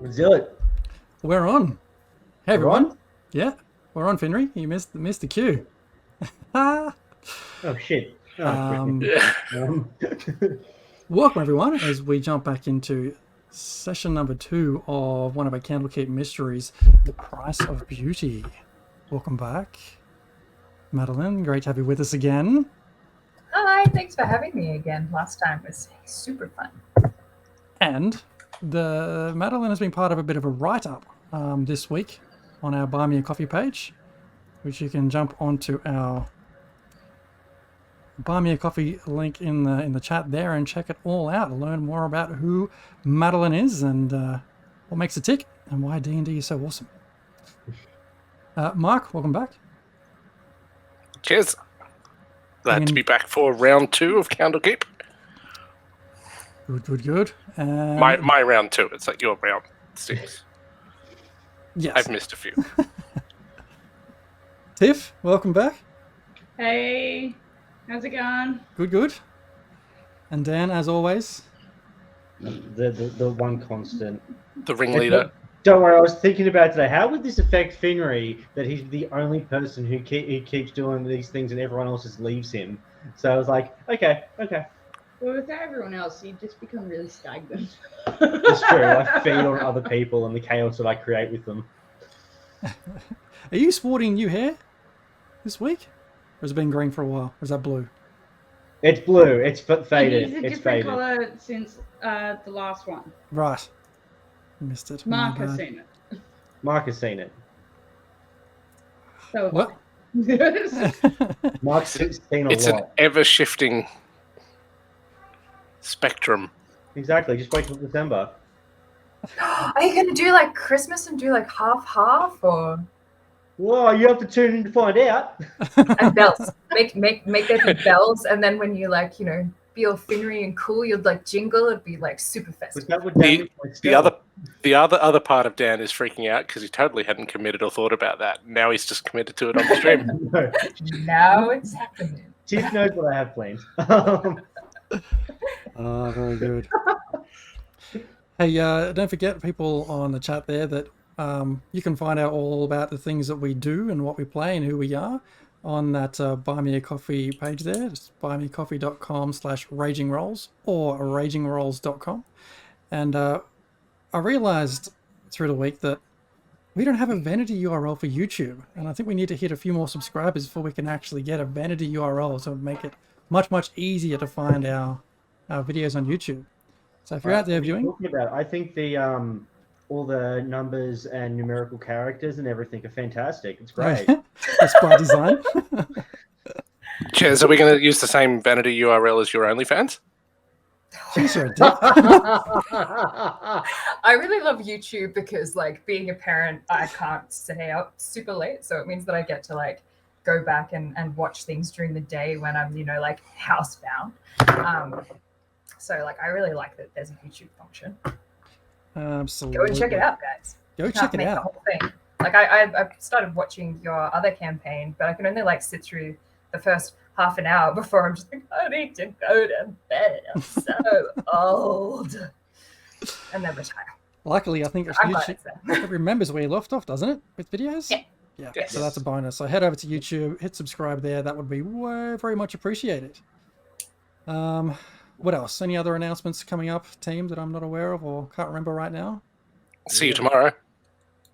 Let's do it. We're on. Hey We're everyone. on? Yeah, we're on, Finry. You missed the cue. Ah. Oh shit. Um, Welcome everyone as we jump back into session number 2 of one of our Candlekeep Mysteries, The Price of Beauty. Welcome back, Madeline. Great to have you with us again. Hi, thanks for having me again. Last time was super fun. And Madeline has been part of a bit of a write-up this week on our Buy Me a Coffee page, which you can jump onto our Buy Me a Coffee link in the chat there and check it all out. Learn more about who Madeline is and what makes her tick and why D&D is so awesome. Mark, welcome back. Cheers. Glad to be back for round 2 of Candlekeep. Good. My round 2. It's like your round 6. Yes. I've missed a few. Tiff, welcome back. Hey, how's it going? Good. And Dan, as always. The one constant. The ringleader. Don't worry, I was thinking about today. How would this affect Finry that he's the only person who keeps doing these things and everyone else just leaves him? So I was like, okay. Well, without everyone else, you just become really stagnant. It's true. I feed on other people and the chaos that I create with them. Are you sporting new hair this week? Or has it been green for a while? Or is that blue? It's blue. It's faded. It's a It's different faded. color since the last one. Right. Missed it. Mark has seen it. Mark has seen it. So What? Mark's seen a It's lot. an ever-shifting spectrum. Exactly. Just wait till December. Are you going to do like Christmas and do like half or Whoa, you have to tune in to find out. and bells? Make there be bells, and then when you like be all Finnery and cool, you'd like jingle. It'd be like super festive. That would damage my skill. The other part of Dan is freaking out because he totally hadn't committed or thought about that. Now he's just committed to it on the stream. No. Now it's happening. Tiff knows what I have planned. Oh, very good. Hey, don't forget, people on the chat there, that you can find out all about the things that we do and what we play and who we are on that Buy Me a Coffee page there. It's buymeacoffee.com/ragingrolls or ragingrolls.com. And I realized through the week that we don't have a vanity URL for YouTube. And I think we need to hit a few more subscribers before we can actually get a vanity URL to make it much easier to find our videos on YouTube. So if you're out there viewing, Talking about it, I think the all the numbers and numerical characters and everything are fantastic. It's great. that's by design. Cheers. Are we going to use the same vanity URL as your OnlyFans? Jeez, you're a dick. I really love YouTube because, like, being a parent, I can't stay up super late, so it means that I get to like go back and watch things during the day when I'm like housebound. So like I really like that there's a YouTube function. Absolutely. Go and check it out, guys. Go check it Make the out. whole thing. Like I started watching your other campaign, but I can only like sit through the first half an hour before I'm just like, I need to go to bed. I'm so old. And then retire. Luckily, I think I'm glad YouTube it's there. it remembers where you left off, doesn't it? With videos? Yeah. Yeah. Yes. So that's a bonus. So head over to YouTube, hit subscribe there. That would be very much appreciated. What else? Any other announcements coming up, team, that I'm not aware of or can't remember right now? See you tomorrow.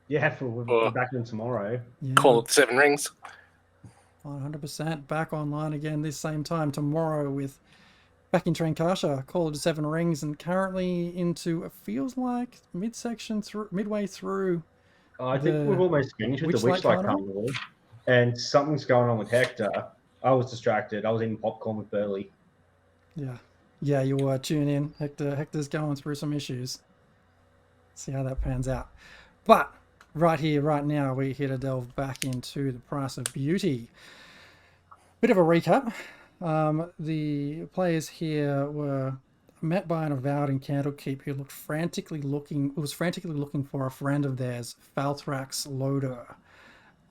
Yeah, we're back in tomorrow. Yeah. Call it 7 Rings. 100% back online again this same time tomorrow with back in Trankasha, Call of the 7 Rings, and currently into, it feels like midway through. I think we've almost finished with the Witchlight Witchlight Carnival? Carnival, and something's going on with Hector. I was distracted. I was eating popcorn with Burley. Yeah, you'll tune in. Hector's going through some issues. See how that pans out. But right here, right now, we're here to delve back into the price of beauty. Bit of a recap. The players here were met by an avowed in Candlekeep who was frantically looking for a friend of theirs, Falthrax Loader.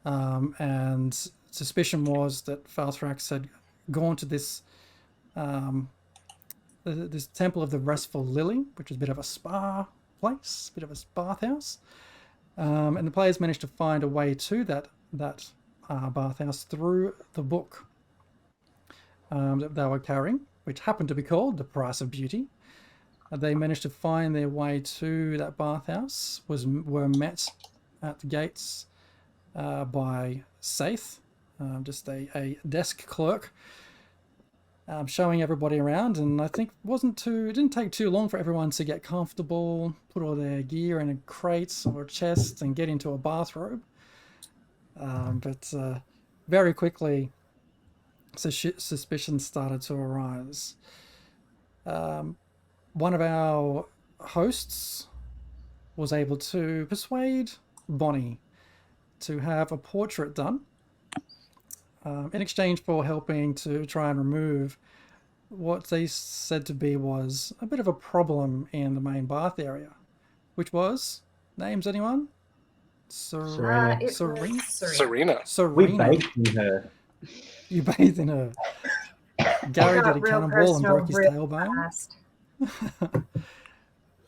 And suspicion was that Falthrax had gone to this temple of the Restful Lily, which is a bit of a spa place, a bit of a bathhouse. And the players managed to find a way to that bathhouse through the book that they were carrying, which happened to be called The Price of Beauty. They managed to find their way to that bathhouse, were met at the gates by Saith, just a desk clerk, showing everybody around. And I think it didn't take too long for everyone to get comfortable, put all their gear in a crate or a chest, and get into a bathrobe. But very quickly, suspicion started to arise. One of our hosts was able to persuade Bonnie to have a portrait done in exchange for helping to try and remove what they said to be was a bit of a problem in the main bath area, which was, names anyone? Serena. It was Serena. We Serena. bathed in her. You bathed in her. Gary Got did a real cannonball and personal broke his real tailbone. fast.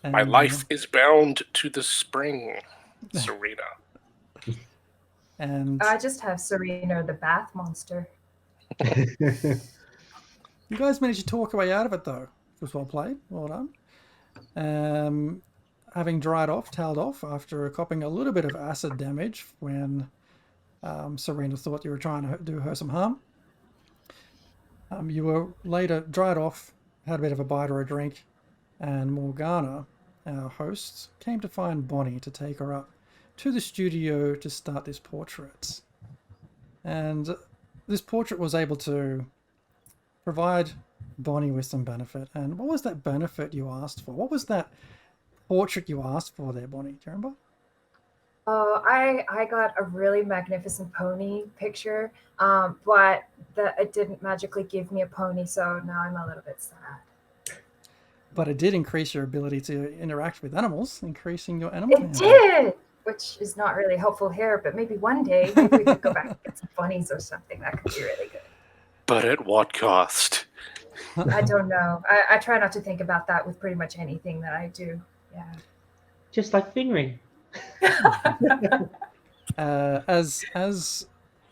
My And, life is bound to the spring, Serena. And I just have Serena the bath monster. you guys managed to talk your way out of it, though. It was well played. Well done. Having tailed off after copping a little bit of acid damage when Serena thought you were trying to do her some harm. You were later dried off, had a bit of a bite or a drink, and Morgana, our host, came to find Bonnie to take her up to the studio to start this portrait. And this portrait was able to provide Bonnie with some benefit. And what was that benefit you asked for? What was that portrait you asked for there, Bonnie? Do you remember? Oh, I got a really magnificent pony picture, but it didn't magically give me a pony, so now I'm a little bit sad. But it did increase your ability to interact with animals, increasing your animal It handling. did, which is not really helpful here, but maybe one day maybe we could go back and get some bunnies or something. That could be really good. But at what cost? I don't know. I try not to think about that with pretty much anything that I do. Yeah. Just like Finry. As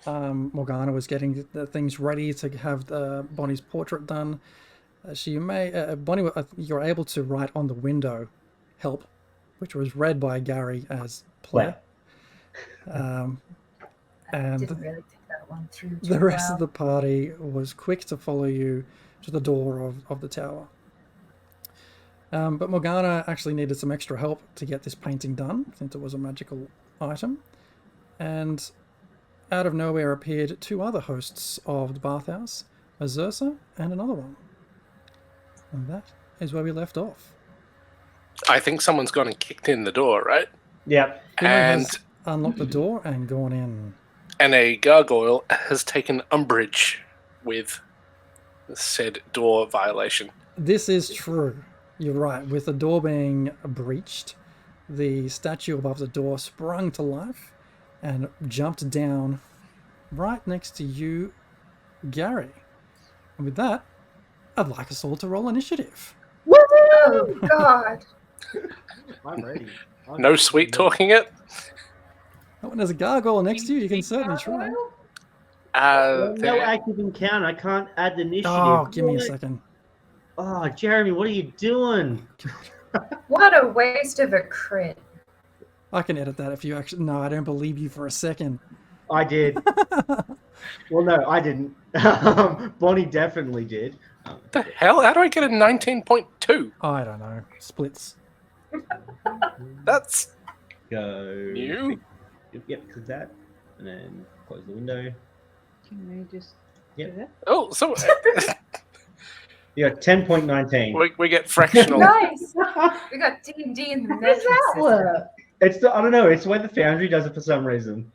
Morgana was getting the things ready to have Bonnie's portrait done, Bonnie, you were able to write on the window, "Help," which was read by Gary as "Play." I And didn't really think that one through too the rest well. of the party was quick to follow you to the door of the tower. But Morgana actually needed some extra help to get this painting done, since it was a magical item. And out of nowhere appeared two other hosts of the bathhouse, a Xersa and another one. And that is where we left off. I think someone's gone and kicked in the door, right? Yep. Finley And has unlocked the door and gone in. and a gargoyle has taken umbrage with said door violation. This is true. You're right. With the door being breached, the statue above the door sprung to life and jumped down right next to you, Gary. And with that, I'd like us all to roll initiative. Oh God! I'm ready. No sweet talking it. Oh, when there's a gargoyle next to you, you can certainly try. No There- active encounter. I can't add the initiative. Oh, give me a What? second. Oh, Jeremy, what are you doing? What a waste of a crit. I can edit that if you actually... No, I don't believe you for a second. I did. Well, no, I didn't. Bonnie definitely did. the hell? How do I get a 19.2? I don't know. Splits. That's Go. new. Yep, click that. And then close the window. Can I just Yep. do that? Oh, so You got 10.19. we get fractional. Nice. We got D&D in the How does metric that system. work? It's the, I don't know. It's the way the Foundry does it for some reason.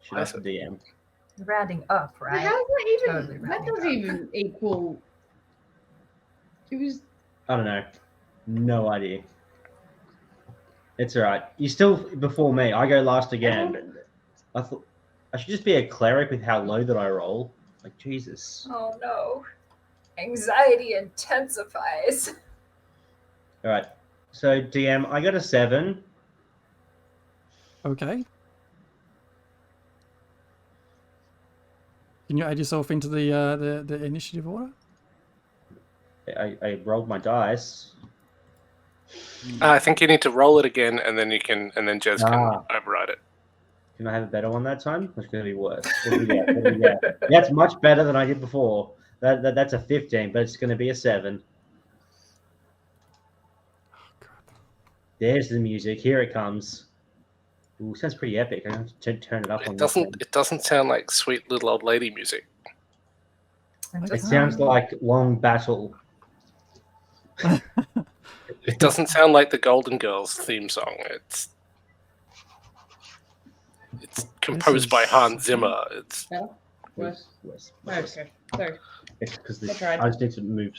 Should ask the DM. Rounding up, But right? how does that even? Totally that rounding doesn't up. even equal. It was. I don't know. No idea. It's alright. You still before me. I go last again. I thought I should just be a cleric with how low that I roll. Like Jesus. Oh no. Anxiety intensifies. All right. So DM, I got a 7. Okay. Can you add yourself into the initiative order? I rolled my dice. I think you need to roll it again, and then Jez can override it. Can I have a better one that time? It's going to be worse. What do we get? What do we get? That's much better than I did before. That's a 15, but it's going to be a 7. There's the music. Here it comes. Ooh, sounds pretty epic. I have to turn it up on this one. It doesn't sound like sweet little old lady music. It sounds like Long Battle. It doesn't sound like the Golden Girls theme song. It's composed by Hans Zimmer. It's No? Worse. Worse. Okay. Sorry. It's because That's right. I just need to move,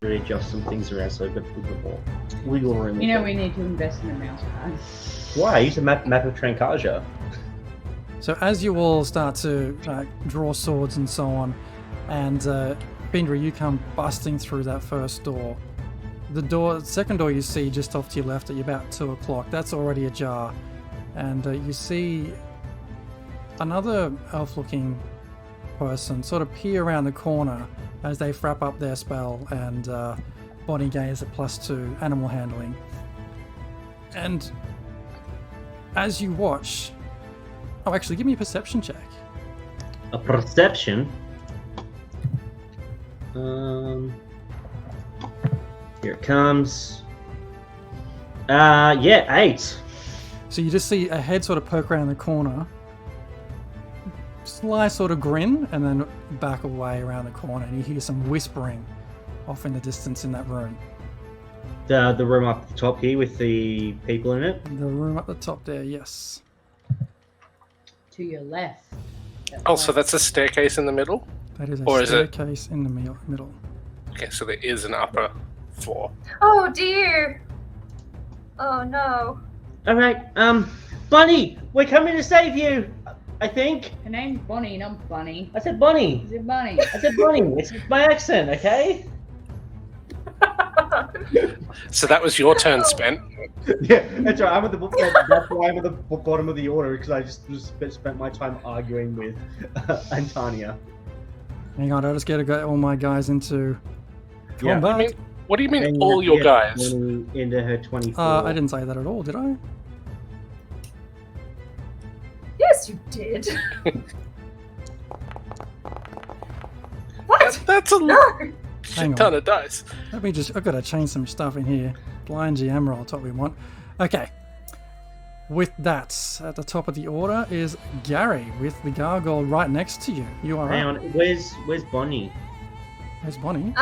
readjust some things around so the more wiggle room. You know we need to invest in a mouse pad. Why? I use a map of Trankaja. So as you all start to draw swords and so on, and Bindra, you come busting through that first door. The second door you see just off to your left at about 2 o'clock, that's already ajar. And you see another elf-looking person sort of peer around the corner as they wrap up their spell, and body gaze at +2 animal handling. And as you watch... Oh, actually, give me a perception check. A perception? Here it comes. Yeah, 8. So you just see a head sort of poke around the corner, sly sort of grin, and then back away around the corner, and you hear some whispering off in the distance in that room. The room up the top here with the people in it. The room up the top there, yes. To your left. Oh, so that's a staircase in the middle? That is a Or is it- staircase in the middle. Okay, so there is an upper floor. Oh dear. Oh no. All right, Bunny, we're coming to save you. I think Her name's Bonnie, not Bunny. I said Bunny. Is it Bunny? I said Bunny. It's my accent, okay? So that was your turn spent. Yeah, that's right. I'm at the that's why I'm at the bottom of the order, because I just spent my time arguing with Antania. Hang on, I just gotta get all my guys into Yeah. combat. What do you mean And all your yeah, guys? 20 into her 24. I didn't say that at all, did I? Yes, you did. What? That's a No. Hang shit ton of dice. Let me just... I've got to change some stuff in here. Blind GM roll, that's what we want. Okay. With that, at the top of the order is Gary with the gargoyle right next to you. You are Hang up. on, where's Bonnie? There's Bonnie.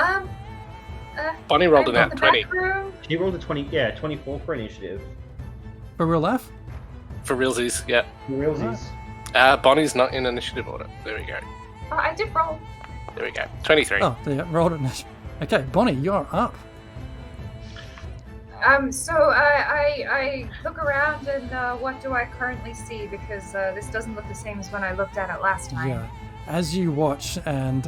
Bonnie rolled an I'm out in the 20. back room. She rolled a 24 for initiative. For real life? For realsies, yeah. For realsies. Bonnie's not in initiative order. There we go. Oh, I did roll. There we go. 23. Oh, there, rolled it. Okay, Bonnie, you're up. So I look around and what do I currently see? Because this doesn't look the same as when I looked at it last time. Yeah. As you watch, and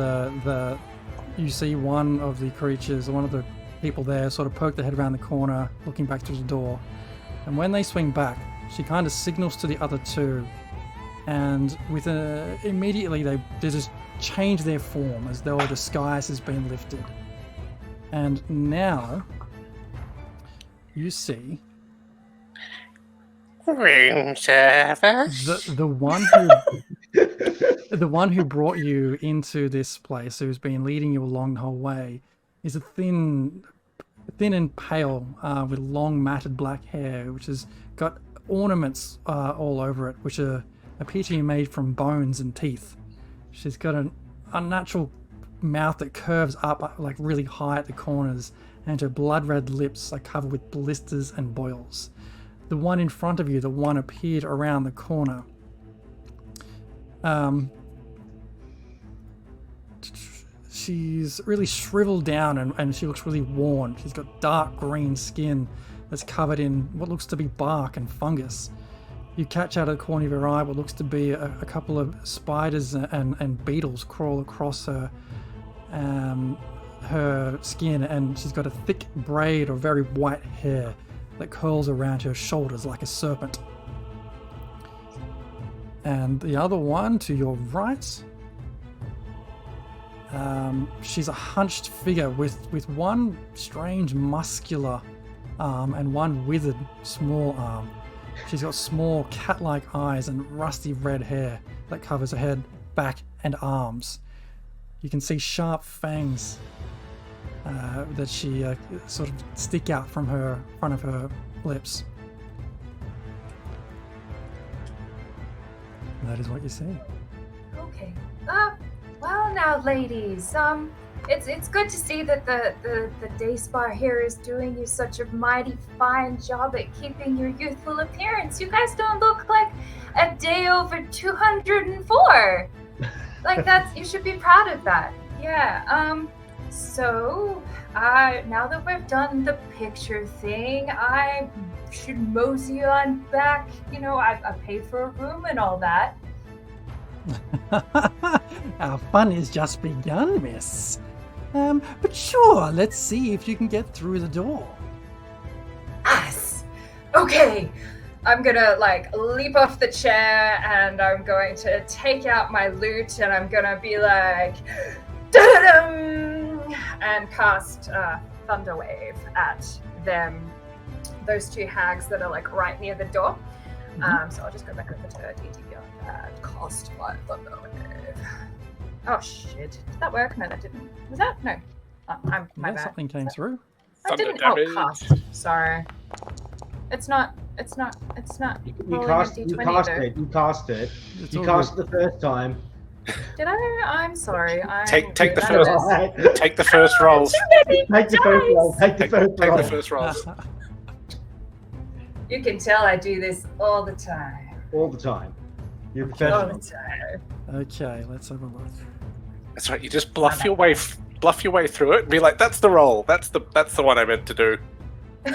you see one of the creatures, one of the people there, sort of poke their head around the corner, looking back through the door. And when they swing back, she kind of signals to the other two, and with immediately they just change their form as though a disguise has been lifted. And now you see Room service. the one who brought you into this place, who's been leading you along the whole way, is a thin and pale, with long matted black hair, which has got ornaments all over it, which appear to be made from bones and teeth. She's got an unnatural mouth that curves up like really high at the corners, and her blood red lips are covered with blisters and boils. The one in front of you, the one appeared around the corner. She's really shriveled down and she looks really worn. She's got dark green skin that's covered in what looks to be bark and fungus. You catch out of the corner of your eye what looks to be a couple of spiders and beetles crawl across her her skin, and she's got a thick braid of very white hair that curls around her shoulders like a serpent. And the other one to your right, she's a hunched figure with one strange muscular arm and one withered small arm. She's got small cat-like eyes and rusty red hair that covers her head, back, and arms. You can see sharp fangs that she sort of stick out from her front of her lips. And that is what you see. Okay. Well now, ladies, it's good to see that the day spa here is doing you such a mighty fine job at keeping your youthful appearance. You guys don't look like a day over 204. Like you should be proud of that. Yeah. So, now that we've done the picture thing, I should mosey on back. You know, I paid for a room and all that. Our fun has just begun, miss. But sure, let's see if you can get through the door. Yes. Okay. I'm gonna leap off the chair and I'm going to take out my lute and I'm gonna be like, da-da-dum, and cast Thunder Wave at them. Those two hags that are right near the door. So I'll just go back over to DTV and cast my Thunder Wave. Oh shit! Did that work? No, that didn't. Was that? No. My bad. Something came through. I didn't. Oh, cast. Sorry. It's not. You cast it. You cast it the first time. Did I? I'm sorry. Take the first. Take the first rolls. Take the first roll. Take the first roll. rolls. You can tell I do this all the time. All the time. You're All professional. the time. Okay, let's have a look. That's right. You just bluff your way through it and be like, "That's the roll. That's the one I meant to do." The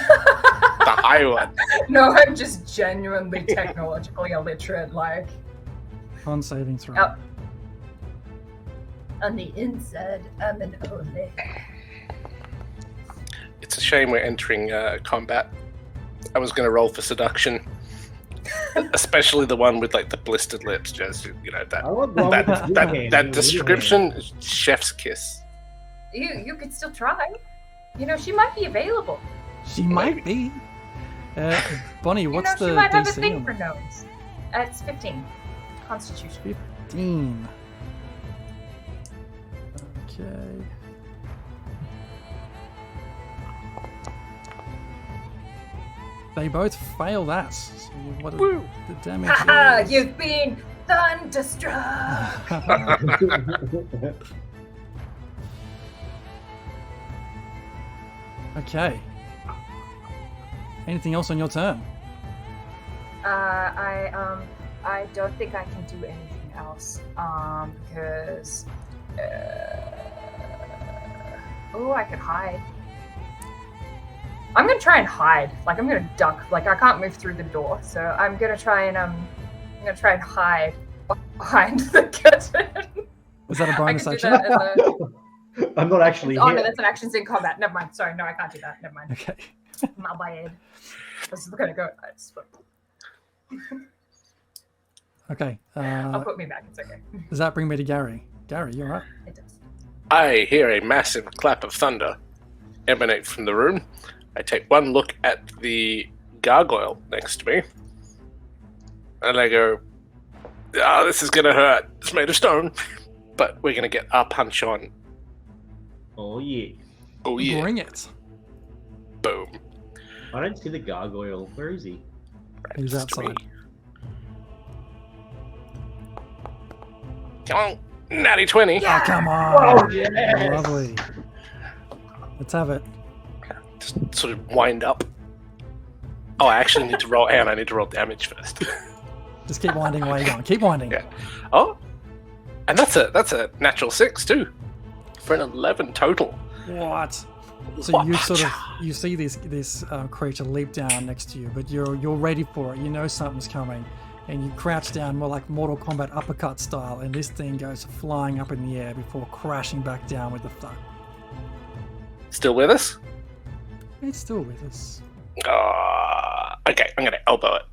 high one. No, I'm just genuinely technologically illiterate. Con saving throw. Oh. On the inside, I'm an ole. It's a shame we're entering combat. I was going to roll for seduction, especially the one with the blistered lips. Just that description, chef's kiss. You could still try. You know, she might be available. She might be. Bonnie, what's the she might have a DC thing on for that? gnomes. It's 15. Constitution. 15. Okay. They both fail that. So what Woo. the damage Haha, is... you've been thunderstruck. Okay. Anything else on your turn? I don't think I can do anything else. Because I could hide. I'm gonna try and hide. I'm gonna duck. I can't move through the door, so I'm gonna try and hide behind the curtain. Was that a bonus I can do action? that as a... I'm not actually Oh here. no, that's an actions in combat. Never mind. Sorry, no, I can't do that. Never mind. Okay. My bad. I was gonna go. Okay. I'll put me back. It's okay. Does that bring me to Gary? Gary, you alright? It does. I hear a massive clap of thunder emanate from the room. I take one look at the gargoyle next to me, and I go, this is going to hurt. It's made of stone, but we're going to get our punch on. Oh yeah. Oh, yeah. Bring it. Boom. I don't see the gargoyle. Where is he? He's Next to me. outside. Come on. Natty 20. Oh, come on. Oh, yes. Lovely. Let's have it. Just sort of wind up. Oh, I actually need to roll, and I need to roll damage first. Just keep winding while you're going. Keep winding. Yeah. Oh, and that's a natural 6 too, for an 11 total. What? So you see this creature leap down next to you, but you're ready for it. You know something's coming, and you crouch down more like Mortal Kombat uppercut style, and this thing goes flying up in the air before crashing back down with a thud. Still with us? It's still with us. Okay, I'm gonna elbow it.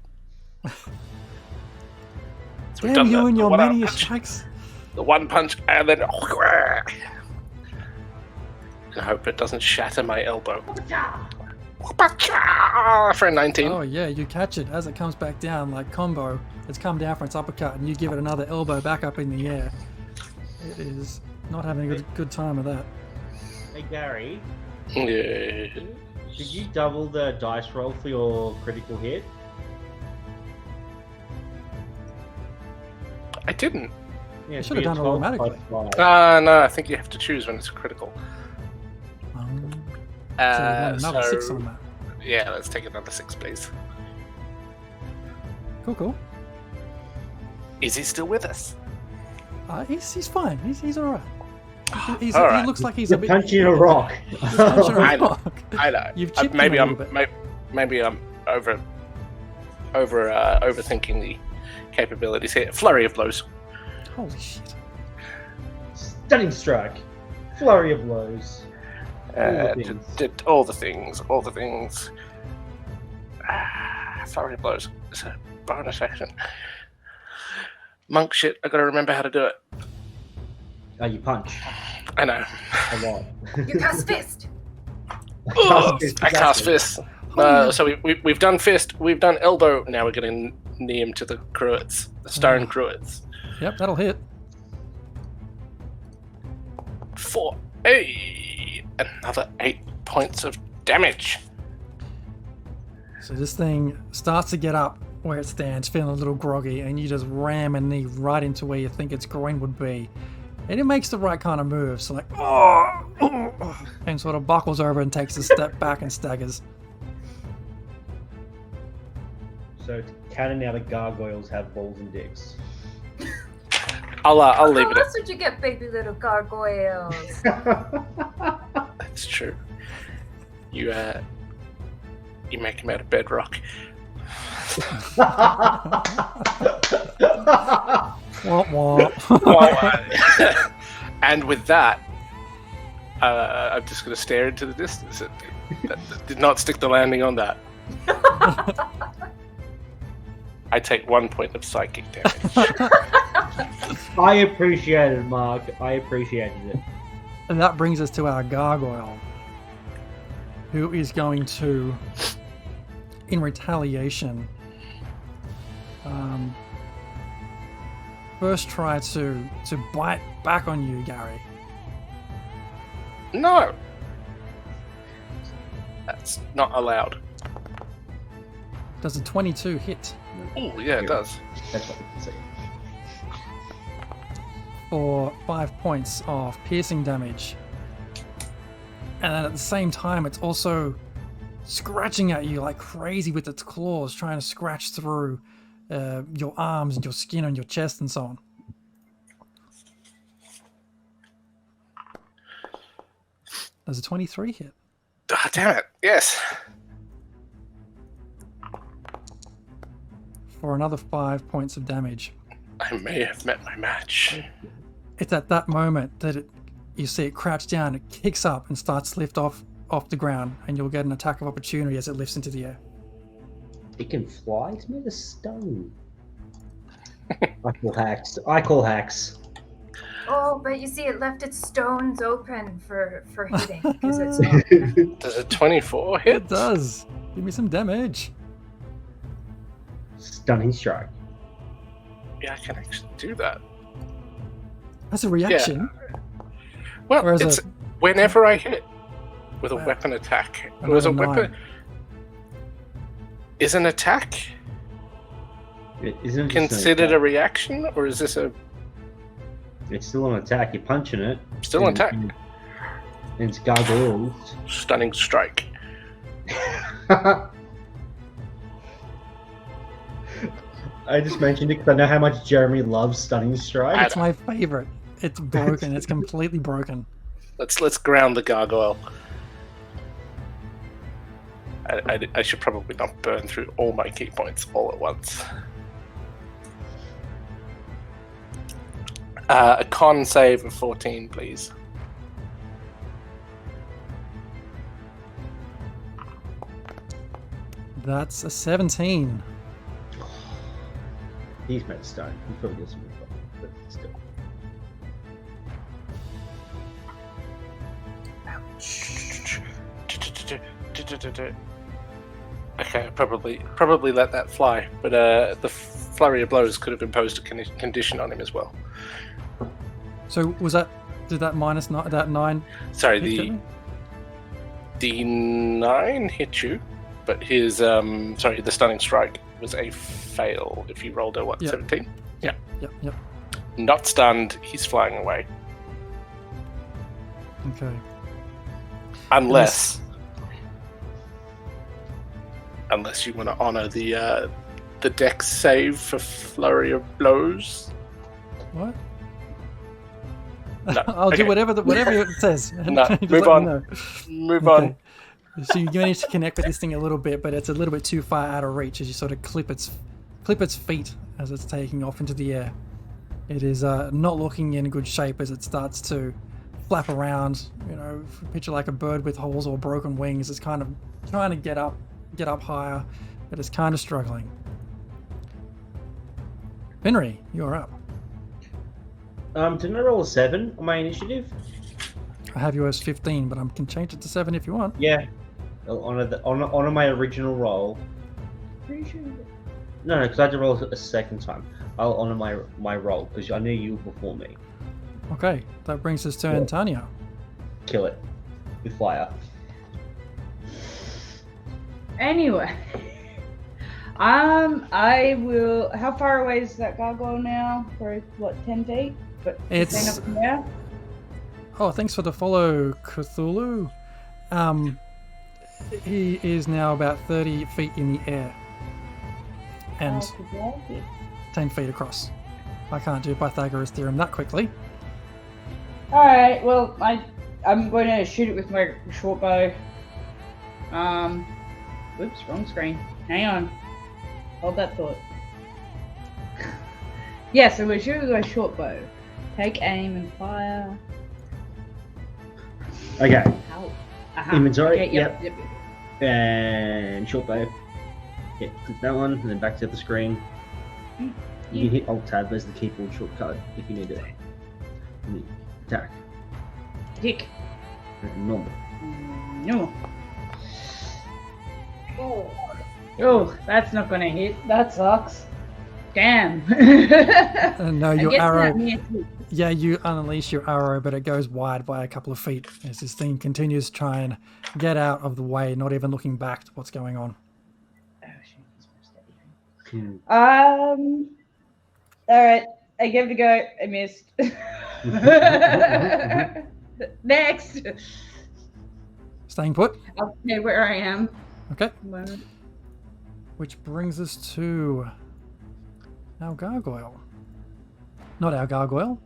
So we've Damn done you and your one-arm many punch, strikes. the one punch, and then I hope it doesn't shatter my elbow. For a 19. Oh yeah, you catch it as it comes back down like combo. It's come down for its uppercut, and you give it another elbow back up in the air. It is not having a good time of that. Hey Gary, Yeah. did you double the dice roll for your critical hit? I didn't. Yeah, should have done it 12 automatically. plus 5. No, I think you have to choose when it's critical. So you want another 6 on that. Yeah, let's take another 6, please. Cool. Is he still with us? He's fine. He's all right. He Alright. looks like he's You're a bit punching a rock. he's punching a I know. rock. I know. You've chipped maybe him a I'm little bit. maybe I'm overthinking the capabilities here. Flurry of blows. Holy shit. Stunning strike. Flurry of blows. All the things. Flurry of blows. It's a bonus action. Monk shit. I gotta remember how to do it. Oh, you punch I know. a lot. You cast fist. I cast fist. So we've done fist. We've done elbow. Now we're getting knee him to the cruets, the stone cruets. Yep, that'll hit. 4. Hey, another 8 points of damage. So this thing starts to get up where it stands, feeling a little groggy, and you just ram a knee right into where you think its groin would be. And it makes the right kind of move, so like, and sort of buckles over and takes a step back and staggers. So it's canon now the gargoyles have balls and dicks. I'll leave How it. else would you get baby little gargoyles? That's true. You make him out of bedrock. Womp womp. And with that, I'm just going to stare into the distance. That did not stick the landing on that. I take 1 point of psychic damage. I appreciate it, Mark. I appreciated it. And that brings us to our gargoyle, who is going to, in retaliation, first try to bite back on you, Gary. No! That's not allowed. Does a 22 hit Oh, yeah, it does. That's what I say. for 5 points of piercing damage? And then at the same time, it's also scratching at you like crazy with its claws, trying to scratch through your arms and your skin and your chest and so on. Does a 23 hit? Ah, damn it. Yes. For another 5 points of damage. I may have met my match. It's at that moment that you see it crouch down, it kicks up and starts to lift off the ground, and you'll get an attack of opportunity as it lifts into the air. It can fly? It's made of stone. I call hacks. Oh, but you see, it left its stones open for hitting because it's Does a 24 hit? It does. Give me some damage. Stunning strike. Yeah, I can actually do that. That's a reaction. Well, Or is it's it- whenever I hit with a Wow. weapon attack. It was a Another weapon. Is an attack It isn't just an considered attack. a reaction, or is this a It's still an attack. You're punching it. still an attack? And it's gargoyles. Stunning strike. I just mentioned it because I know how much Jeremy loves stunning strike. It's my favorite. It's broken. It's completely broken. Let's ground the gargoyle. I should probably not burn through all my key points all at once. A con save of 14, please. That's a 17. He's made stone. He probably doesn't move on, but still. Okay, probably let that fly, but the flurry of blows could have imposed a condition on him as well. So did that minus that 9? Sorry, hit me? the 9 hit you, but his the stunning strike was a fail. If you rolled a what, Yep. 17? Yeah. Yep. Not stunned. He's flying away, Okay. unless you want to honor the dex save for flurry of blows. What? No. I'll do whatever it says. No, Just move let on. me know. Move Okay. on. So you manage to connect with this thing a little bit, but it's a little bit too far out of reach as you sort of clip its feet as it's taking off into the air. It is not looking in good shape as it starts to flap around. You know, picture like a bird with holes or broken wings. It's kind of trying to get up higher, but it's kind of struggling. Henry, you're up. Didn't I roll a 7 on my initiative? I have you as 15, but I can change it to 7 if you want. Yeah. I'll honor my original roll. Pretty sure. No, because I had to roll a second time. I'll honor my roll because I knew you were before me. Okay, that brings us to Yeah. Antonio. Kill it with fire. Anyway, I will. How far away is that gargoyle now? For what, 10 feet? But It's- 10 up in the air? Oh, thanks for the follow, Cthulhu. He is now about 30 feet in the air and Oh, 10 feet across. I can't do Pythagoras theorem that quickly. all right. Well, I'm going to shoot it with my short bow. Whoops, wrong screen. Hang on. Hold that thought. Yeah, so we're shooting with my short bow. Take aim and fire. Okay. Ow. Aha. Inventory, Okay, yep. And short bow. Yeah, click that one, and then back to the screen. You can hit Alt Tab as the keyboard shortcut if you need it. And you attack. Dick. And normal. No. Oh, that's not gonna hit. That sucks. Damn. No, I'm your guessing arrow. that means- Yeah, you unleash your arrow, but it goes wide by a couple of feet as this thing continues to try and get out of the way, not even looking back to what's going on. Oh, shit, he's more steady. All right, I give it a go. I missed. Next. Staying put. I'll stay where I am. Okay. Moment. Which brings us to our gargoyle. Not our gargoyle,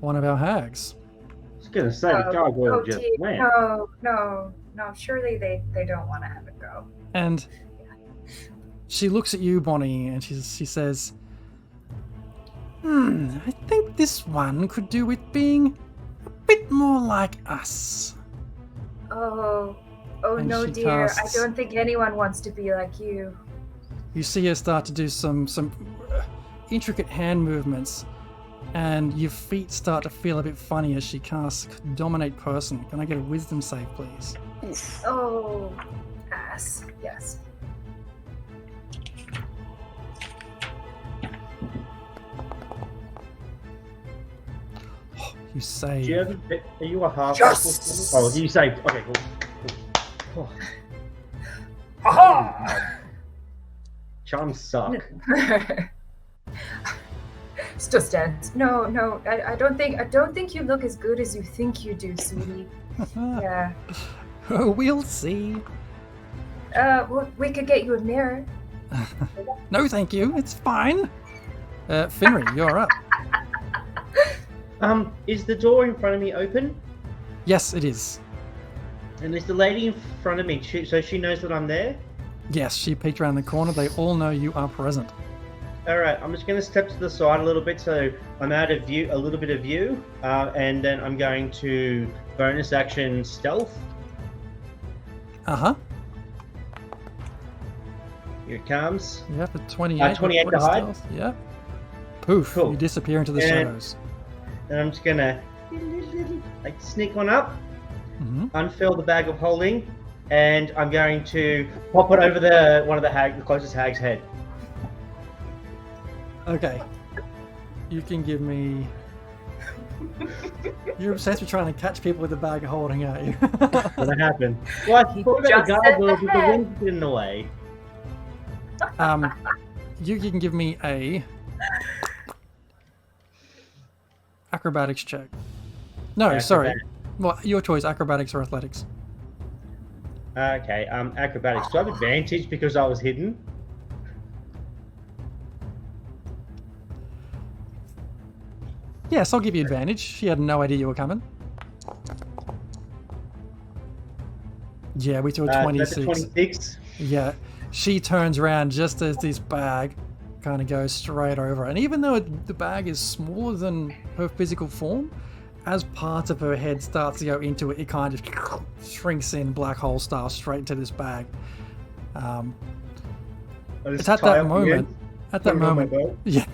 one of our hags. I was gonna say the gargoyle just dear. went. No. Surely they don't want to have it go. And she looks at you, Bonnie, and she says, I think this one could do with being a bit more like us. Oh And no, she dear. casts- I don't think anyone wants to be like you. You see her start to do some intricate hand movements, and your feet start to feel a bit funny as she casts Dominate Person. Can I get a wisdom save, please? Oh, ass. Yes. You say. Do you have are you a half? Yes! Oh, you saved. Okay, cool. Aha! Charms suck. Still stands. No. I don't think you look as good as you think you do, sweetie. Yeah. We'll see. Well, we could get you a mirror. No, thank you. It's fine. Finry, you're up. Is the door in front of me open? Yes, it is. And is the lady in front of me, so she knows that I'm there? Yes, she peeked around the corner. They all know you are present. Alright, I'm just going to step to the side a little bit so I'm out of view, a little bit of view, and then I'm going to bonus action stealth. Uh-huh. Here it comes. Yep, a 28. 28 with to 40 hide? stealth. Yep. Poof, Cool. you disappear into the And- shadows. Then I'm just gonna like sneak one up, Hmm. unfill the bag of holding, and I'm going to pop it over the the closest hag's head. Okay. You can give me... You're obsessed with trying to catch people with the bag of holding, aren't you? What happened? Well, I He thought just about the said gargoyle the with the head. wings in the way. You can give me a acrobatics check. No, Acrobat- sorry. Well, your choice, acrobatics or athletics. Okay, acrobatics. Do I have advantage because I was hidden? Yes, I'll give you advantage. She had no idea you were coming. Yeah, we threw a That's a 26. 26. Yeah, she turns around just as this bag kind of goes straight over. And even though the bag is smaller than her physical form, as parts of her head starts to go into it, it kind of shrinks in black hole style straight into this bag. I just It's at tie that up the moment. end, At put that it on my moment, belt. yeah.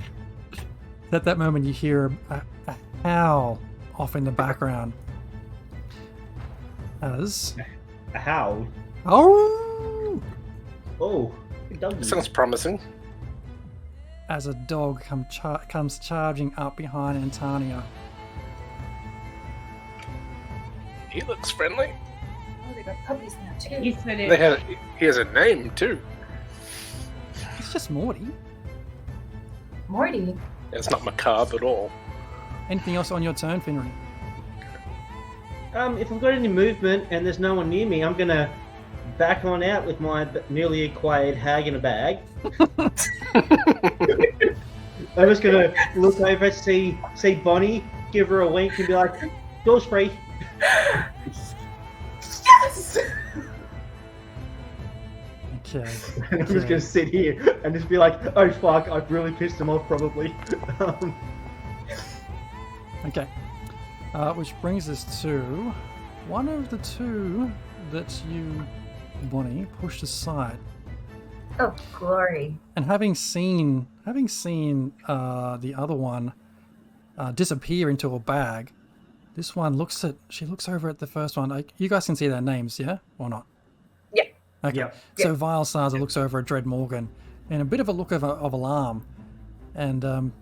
At that moment, you hear a howl off in the background. As How? oh, Oh, good doggy. Sounds promising. as a dog comes charging up behind Antonia. He looks friendly. Oh, they got puppies now too. He said They it. have, he has a name too. It's just Morty. Morty. It's not macabre at all. Anything else on your turn, Finry? If I've got any movement and there's no one near me, I'm gonna back on out with my newly acquired hag in a bag. I'm just gonna look over, see Bonnie, give her a wink, and be like, "Door's free." Yes. Okay. And I'm just gonna sit here and just be like, "Oh fuck, I've really pissed him off, probably." Okay. Which brings us to one of the two that you, Bonnie, pushed aside. Oh, glory. And having seen the other one disappear into a bag, this one looks over at the first one. You guys can see their names, yeah, or not? Yeah. Okay. Yep. So Vile Sarza looks over at Dread Morgan, and a bit of a look of alarm, and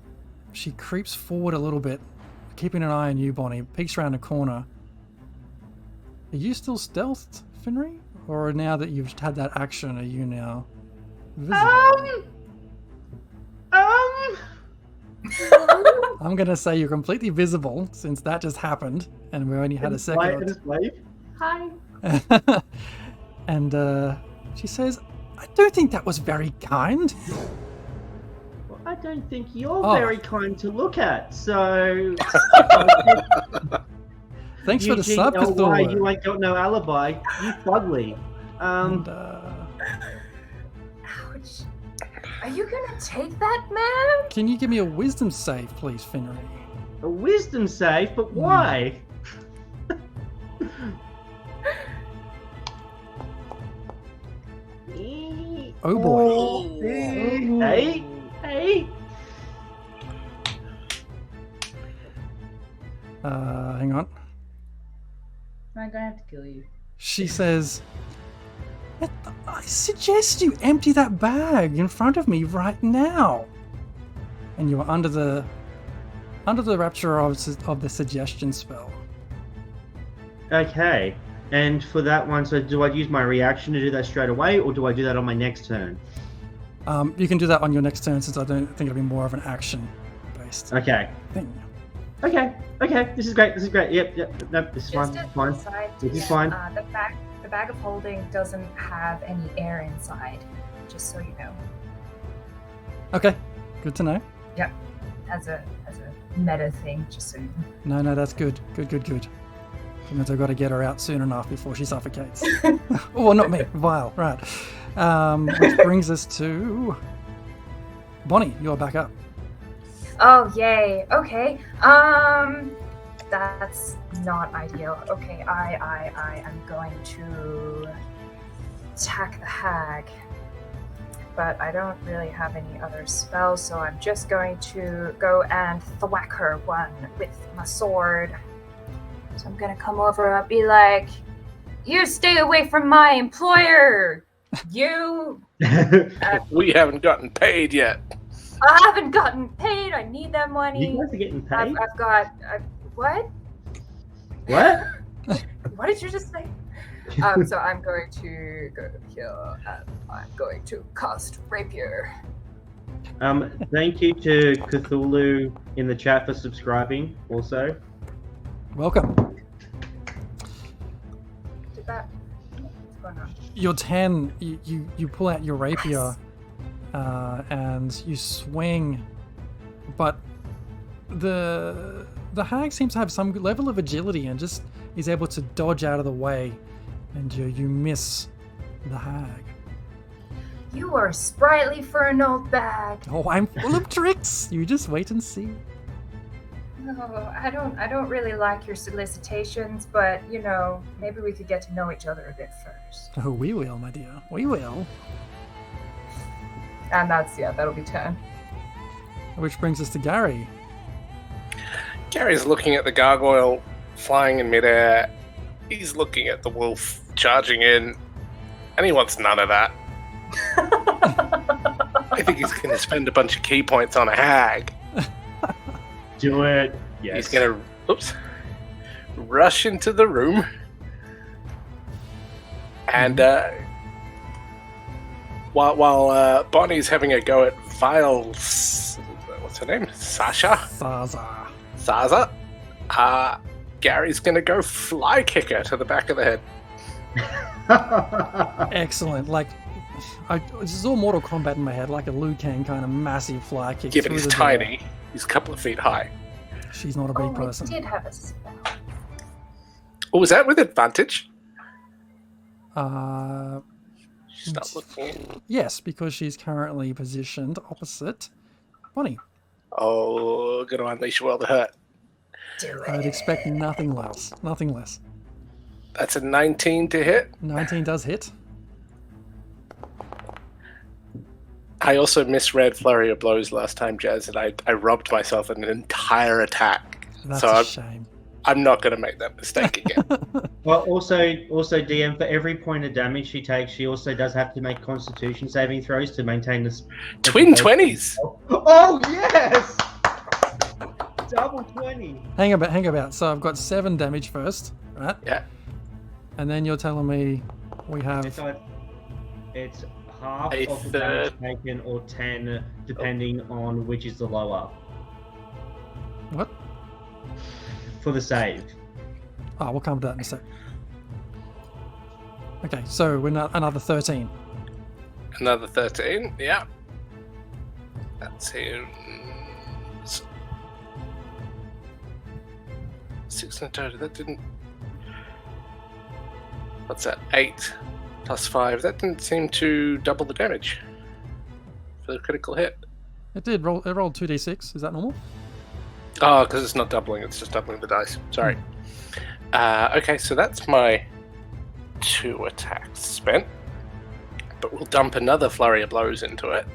she creeps forward a little bit, keeping an eye on you, Bonnie. Peeks around the corner. Are you still stealthed, Finry, or now that you've had that action, are you now visible? I'm gonna say you're completely visible since that just happened, and we only had a second. Just wave. Hi. And she says, "I don't think that was very kind." Well, I don't think you're Oh. very kind to look at, so. Thanks for the Eugene, sub, oh, why Cthulhu. you ain't got no alibi, you fugly. And, Ouch. Are you gonna take that, man? can you give me a wisdom save, please, Finry? A wisdom save, but why? Oh boy. Hey, hey. Hang on. I'm gonna have to kill you. She says, "I suggest you empty that bag in front of me right now." And you are under the rapture of the suggestion spell. Okay, and for that one, so do I use my reaction to do that straight away, or do I do that on my next turn? You can do that on your next turn, since I don't think it'll be more of an action-based Okay, thing. okay, this is great, Yep, nope, this is fine, Just this as is fine. an aside, This is fine. the bag of holding doesn't have any air inside, just so you know. Okay, good to know. Yep. As a meta thing, just so you know. No, that's good. Good. That means I've got to get her out soon enough before she suffocates. Oh, not me, Vile, right. Which brings us to Bonnie, you're back up. Oh, yay. Okay. That's not ideal. Okay, I am going to attack the hag. but I don't really have any other spells, so I'm just going to go and thwack her one with my sword. So I'm gonna come over and be like, "You stay away from my employer! You We haven't gotten paid yet. I haven't gotten paid. I need that money. You guys are getting paid? I've got what? What? What did you just say? So I'm going to go here and I'm going to cast Rapier. Thank you to Cthulhu in the chat for subscribing also. Welcome. Did that? What's going on? Your 10, you pull out your rapier and you swing, but the hag seems to have some level of agility and just is able to dodge out of the way, and you miss the hag. You are sprightly for an old bag. Oh, I'm full of tricks. You just wait and see. No, I don't really like your solicitations, but you know, maybe we could get to know each other a bit first. Oh, we will, my dear. We will. And that'll be 10. Which brings us to Gary. Gary's looking at the gargoyle flying in midair. He's looking at the wolf charging in, and he wants none of that. I think he's going to spend a bunch of key points on a hag. Do it. Yes. He's going to rush into the room, and while Bonnie's having a go at Viles, what's her name? Sasha? Zaza. Gary's going to go fly kicker to the back of the head. Excellent. Like, this is all Mortal Kombat in my head, like a Liu Kang kind of massive fly kick. Given through he's the tiny, door. he's a couple of feet high. She's not a big I person. did have a spell. Oh, was that with advantage? She's not looking. Yes, because she's currently positioned opposite Bonnie. Oh, gonna unleash a world of hurt. Do it. I'd expect nothing less. Nothing less. That's a 19 to hit. 19 does hit. I also misread Flurry of Blows last time, Jazz, and I robbed myself an entire attack. That's So a shame. I'm not going to make that mistake again. Well, also, DM, for every point of damage she takes, she also does have to make Constitution saving throws to maintain this. Twin 20s! Oh, yes! Double 20. Hang about. So I've got 7 damage first, right? Yeah. And then you're telling me we have... It's half A of the damage third. taken or 10, depending on which is the lower. What? For the save. Oh, we'll come to that in a sec. Okay, so we're not another 13. Another 13, yeah. That's him. 6 in total, that didn't... What's that? 8 plus 5. That didn't seem to double the damage for the critical hit. It did roll. It rolled 2d6. Is that normal? Oh, because it's not doubling, it's just doubling the dice. Sorry. Okay, so that's my 2 attacks spent. But we'll dump another flurry of blows into it.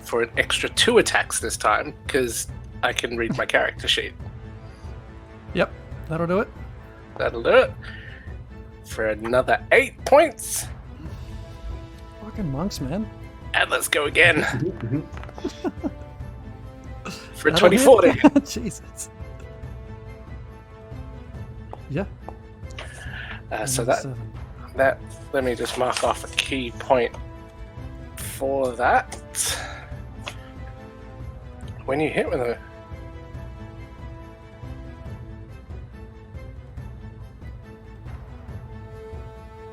For an extra 2 attacks this time, because I can read my character sheet. Yep, that'll do it. That'll do it. For another 8 points. Fucking monks, man. And let's go again. For a That'll 24 to hit. hit. Jesus. Yeah. So another that 7. let me just mark off a key point for that. When you hit with a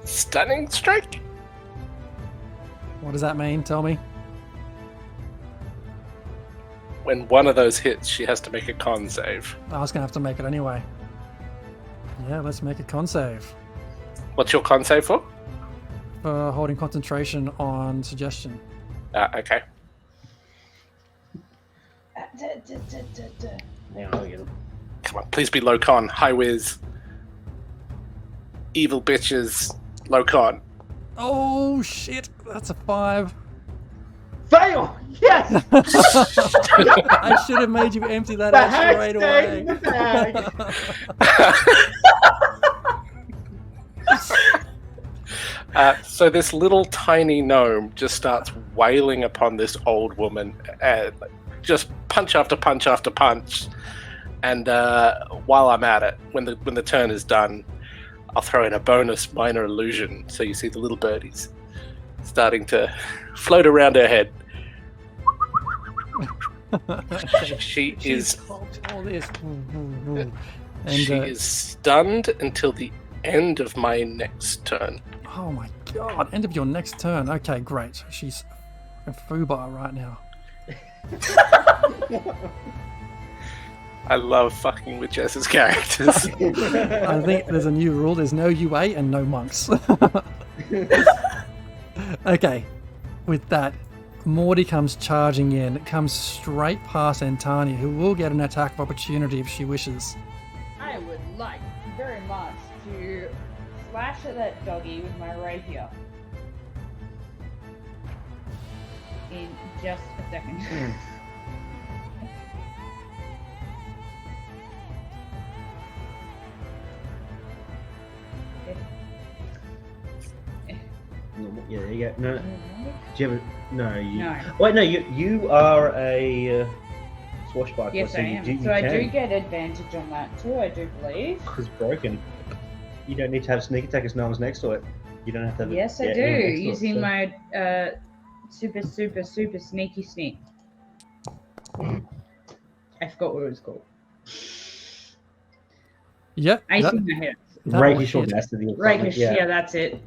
stunning strike, What does that mean? Tell me. when one of those hits, she has to make a con save. I was gonna have to make it anyway. Yeah, let's make a con save. What's your con save for? For holding concentration on suggestion. Okay. Hang on, I'll get him. Come on, please be low con, high whiz, evil bitches. Low con. Oh shit! That's a 5. Fail! Yes! I should have made you empty that The out hag straight stayed away. in the bag. So this little tiny gnome just starts wailing upon this old woman, just punch after punch after punch. And while I'm at it, when the turn is done, I'll throw in a bonus minor illusion. So you see the little birdies starting to float around her head. She is All this. she And is stunned until the end of my next turn. oh my god! End of your next turn. Okay, great. She's a foobar right now. I love fucking with Jess's characters. I think there's a new rule. There's no UA and no monks. Okay, with that, Morty comes charging in. It comes straight past Antania, who will get an attack of opportunity if she wishes. I would like very much to slash at that doggy with my rapier. In just a second. Yeah, there you go. No, do you have a, no, you. No. Wait, no, you are a swashbuckler. Yes, so I you am. do, So I do get advantage on that too, I do believe. It's broken. You don't need to have sneak attack as no one's next to it. You don't have to have Yes, I yeah, do. anyone next to it, Using so- my super sneaky sneak. I forgot what it was called. Yep. I that- see my head. that rakish will hit. audacity. or something, Rakish, yeah, that's it.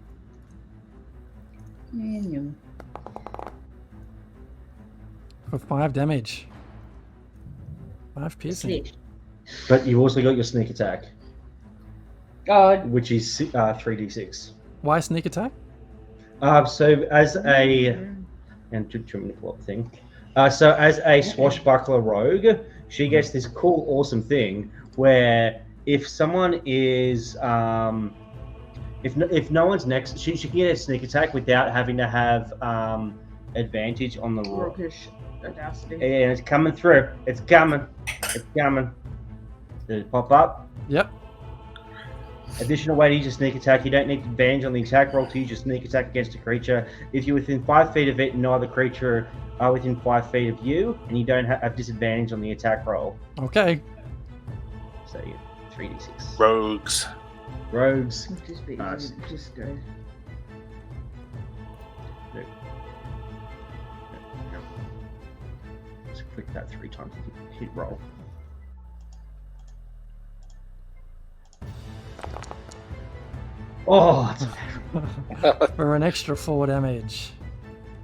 For 5 damage. 5 piercing. Slick. But you've also got your sneak attack, God, which is 3d6. Why sneak attack? So as a and to pull up the thing. So as a swashbuckler rogue, she gets this cool, awesome thing where if someone is if no one's next, she can get a sneak attack without having to have advantage on the roll. Rakish audacity. And it's coming through. It's coming. It's coming. Did it pop up? Yep. Additional way to use a sneak attack. You don't need advantage on the attack roll to use your sneak attack against a creature. If you're within 5 feet of it and no other creature are within 5 feet of you, and you don't have disadvantage on the attack roll. Okay. So you 3d6. Rogues. Rogues. Just be Nice. just go. No. Just click that 3 times to hit roll. Oh, it's For an extra 4 damage.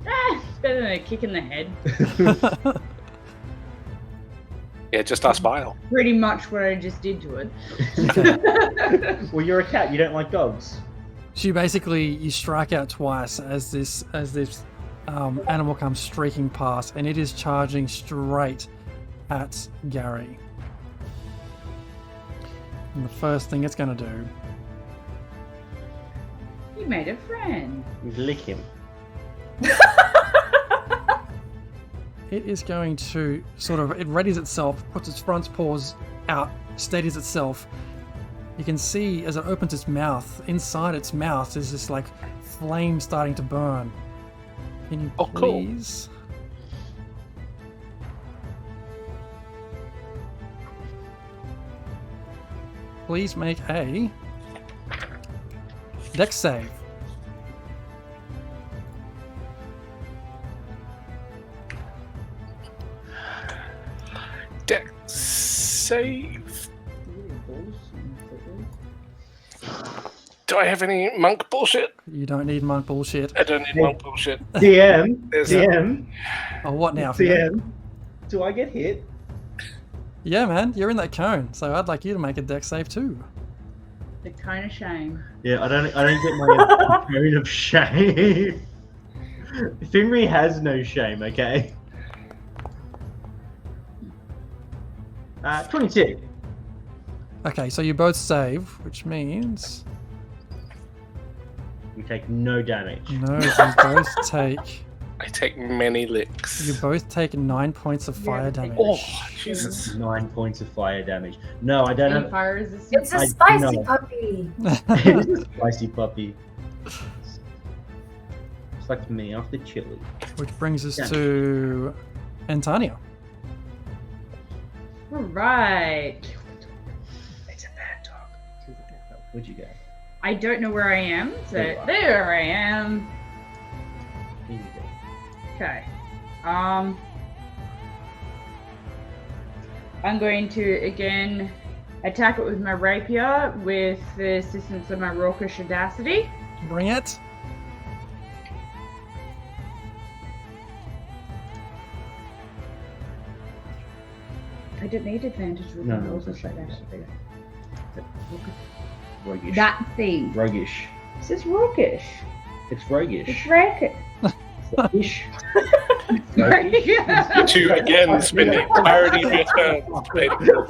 It's better than a kick in the head. Yeah, just our smile. Pretty much what I just did to it. well, you're a cat. You don't like dogs. So you strike out twice as this animal comes streaking past, and it is charging straight at Gary. And the first thing it's going to do, You made a friend. You lick him. it is going to it readies itself, puts its front paws out, steadies itself. You can see as it opens its mouth, inside its mouth is this like flame starting to burn. Can you Oh, cool. please? Please make a dex save. Dex save. Do I have any monk bullshit? You don't need monk bullshit. I don't need monk bullshit. DM. There's DM. Oh, what now? Theo? DM. Do I get hit? Yeah, man, you're in that cone, so I'd like you to make a dex save too. The kind of shame. Yeah, I don't get my cone of shame. Finri has no shame, okay? 22. Okay, so you both save, which means You take no damage. No, you both take. I take many licks. You both take 9 points of fire damage. Oh, Jesus. 9 points of fire damage. No, I don't Any have. fire resistance? It's a I spicy know. puppy. It is a spicy puppy. It's like me after chili. Which brings us to Antonia. All right. It's a bad dog. Where'd you go? I don't know where I am, so There you are. there I am. Here you go. Okay. I'm going to again attack it with my rapier with the assistance of my raucous audacity. Bring it. I don't need advantage with No, my no, raucous it's not. audacity. Roguish. That thing. Roguish. This is raucous. It's roguish. It's racket. Roguish. To again spend the entirety of your turn debating.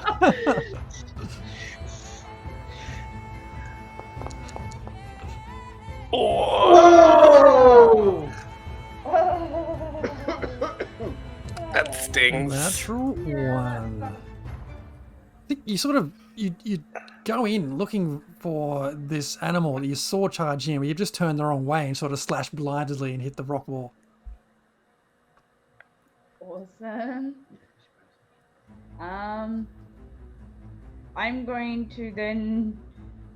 Oh, that stings. Natural one. I think you sort of you go in looking for this animal that you saw charge in, but you just turned the wrong way and sort of slashed blindly and hit the rock wall. Awesome. I'm going to then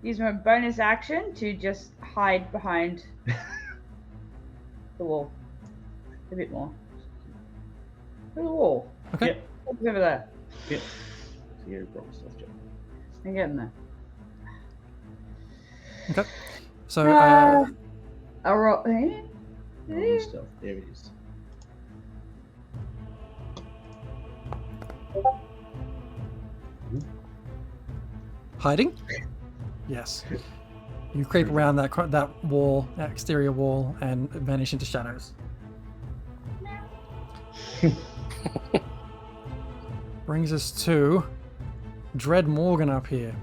use my bonus action to just hide behind the wall. A bit more. The wall. Okay. Yep. What's over there? Yep. Yeah, roll stuff, Joe. I'm getting there. Okay. So I'll roll. Eh? Roll stuff. There it is. hiding? Yes. You creep around that wall, that exterior wall, and vanish into shadows. Brings us to Dread Morgan up here.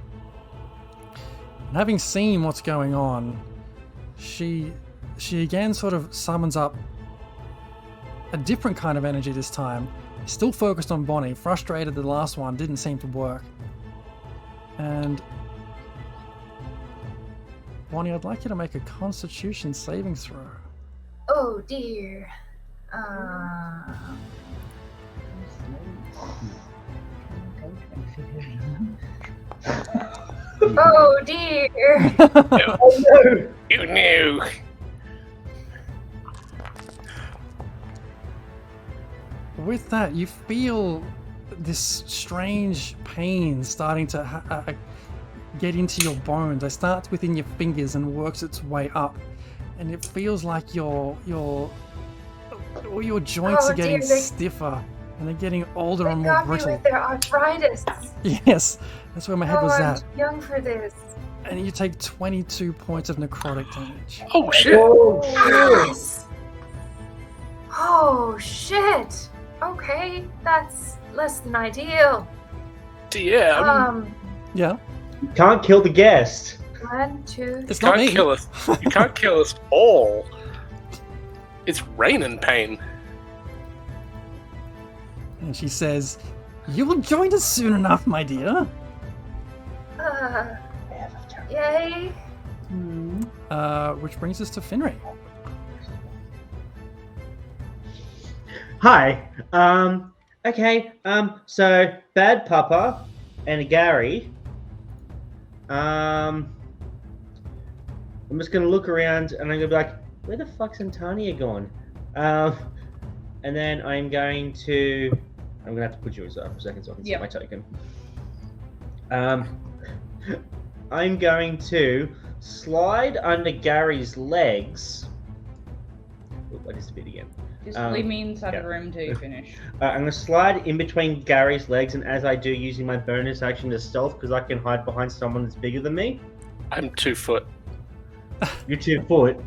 And having seen what's going on, she again sort of summons up a different kind of energy this time. Still focused on Bonnie, frustrated the last one didn't seem to work. And Bonnie, I'd like you to make a Constitution saving throw. Oh dear. Oh dear. Oh no! You knew! With that, you feel this strange pain starting to get into your bones. It starts within your fingers and works its way up, and it feels like all your joints are getting stiffer, and they're getting older and They more got me brittle. with their arthritis. Yes, that's where my head was I'm at. young for this. And you take 22 points of necrotic damage. Oh shit! Yes. Oh shit. Okay, that's less than ideal. DM, Yeah, You can't kill the guest. 1, 2, it's you not can't me. kill us. You can't kill us all. It's raining pain. And she says, "You will join us soon enough, my dear." Yay. Which brings us to Finray. Hi. Okay. So Bad Papa and a Gary. I'm just gonna look around and I'm gonna be like, where the fuck's Antonia gone? And then I'm gonna have to put you aside for a second so I can see my token. I'm going to slide under Gary's legs. I just did it again. Just leave me inside the room to finish. I'm going to slide in between Gary's legs, and as I do, using my bonus action to stealth, because I can hide behind someone that's bigger than me. I'm 2 foot. You're 2 foot.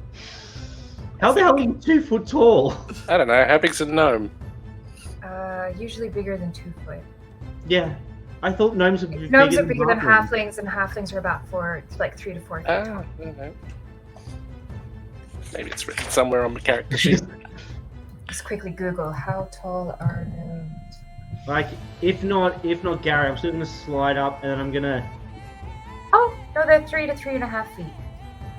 How the hell are you 2 foot tall? I don't know. How big's a gnome? Usually bigger than 2 foot. Yeah, I thought gnomes would be Gnomes are bigger than halflings. halflings, and halflings are about 3 to 4 feet. I don't know. Maybe it's written somewhere on the character sheet. Just quickly Google how tall are gnomes. Like, if not Gary, I'm still gonna slide up, and then I'm gonna. Oh no, they're 3 to 3.5 feet.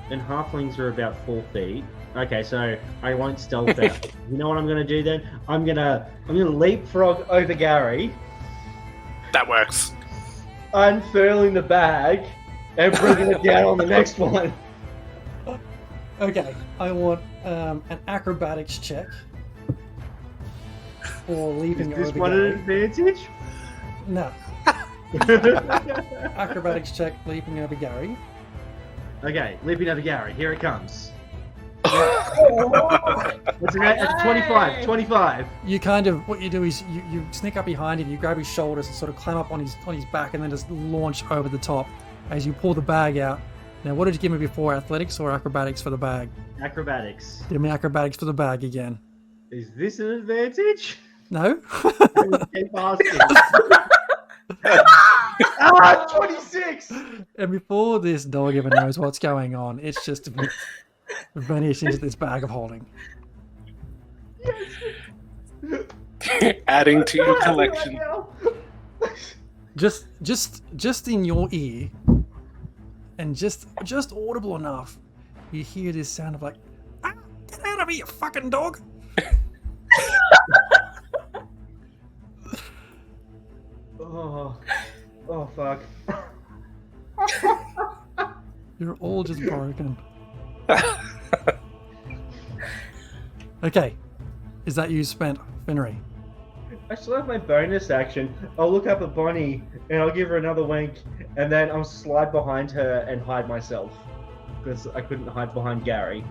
And halflings are about 4 feet. Okay, so I won't stealth out. You know what I'm gonna do then? I'm gonna leapfrog over Gary, That works. unfurling the bag, and bringing it down on the next one. Okay, I want an acrobatics check for Is leaping this over one Gary. an advantage? No. Acrobatics check, leaping over Gary. Okay, leaping over Gary. Here it comes. It's a 25. 25. You kind of, what you do is you sneak up behind him, you grab his shoulders and sort of climb up on his back and then just launch over the top as you pull the bag out. Now, what did you give me before, athletics or acrobatics for the bag? Acrobatics. Give me acrobatics for the bag again. Is this an advantage? No? Keep asking. 26! And before this dog even knows what's going on, it's just vanished into this bag of holding. Adding to your collection. Just in your ear, and just audible enough, you hear this sound of like, "Ah, get out of here, you fucking dog!" Oh, fuck. You're all just broken. Okay, is that you spent, Finnery? I still have my bonus action. I'll look up at Bonnie and I'll give her another wink, and then I'll slide behind her and hide myself because I couldn't hide behind Gary.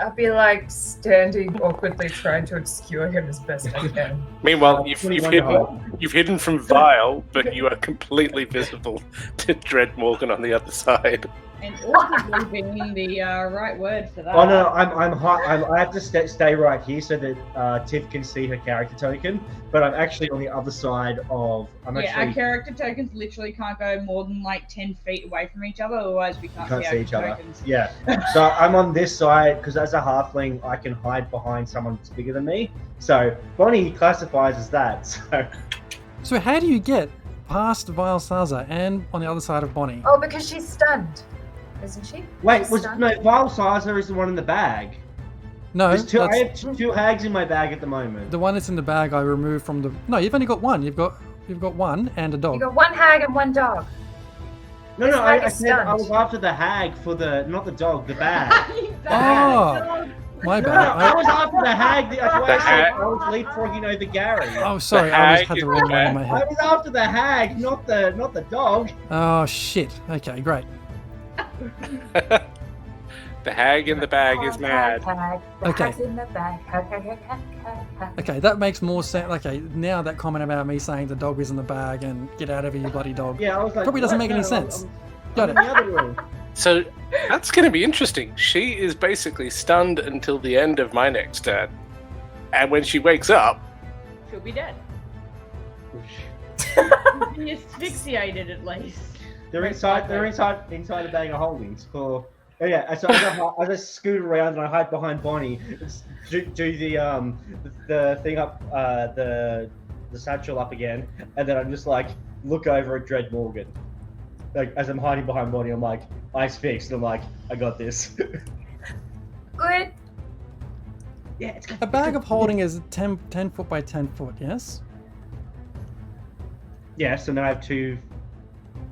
I'll be like standing awkwardly trying to obscure him as best I can. Meanwhile, you've 21 hidden from Vile, but you are completely visible to Dread Morgan on the other side. And awkwardly being the right word for that. Oh no, I have to stay right here so that Tiff can see her character token, but I'm actually on the other side of. Our character tokens literally can't go more than like 10 feet away from each other, otherwise we can't see each our other. tokens. Yeah, so I'm on this side because as a halfling, I can hide behind someone that's bigger than me. So Bonnie classifies as that. So how do you get past Vile Saza and on the other side of Bonnie? Oh, because she's stunned, isn't she? Wait, She's stunned? Vile Sizer is the one in the bag. No, I that's have two hags in my bag at the moment. the one that's in the bag I removed from the... No, you've only got one. You've got one and a You dog. got one hag and one dog. No, This hag I is said I stunned. was after the hag for not the dog, the bag. Oh, my No, bad. I was after the hag. That's why The I said hag- I was leapfrogging over Gary. Oh, sorry, The I hag had is the wrong the one in my I head. was after the hag, not the dog. Oh, shit. Okay, great. The hag in the bag is mad. Hag, the Okay. hag's in the bag. Hag, hag, hag, hag, hag, hag. Okay, that makes more sense. Okay, now that comment about me saying the dog is in the bag and get out of here, you bloody dog. Yeah, I was like. Probably doesn't what? make any No, sense. I'm Got in it. the other room. So that's going to be interesting. She is basically stunned until the end of my next turn. And when she wakes up, She'll be dead. Be asphyxiated at least. They're inside the bag of holdings for. Oh yeah, so I just scoot around and I hide behind Bonnie, do the thing up, the satchel up again, and then I'm just like look over at Dread Morgan, like as I'm hiding behind Bonnie, I'm like eyes fixed, and I'm like I got this. Good. Yeah, it's good. A bag of holding is 10 foot by 10 foot, yes? Yeah, so now I have two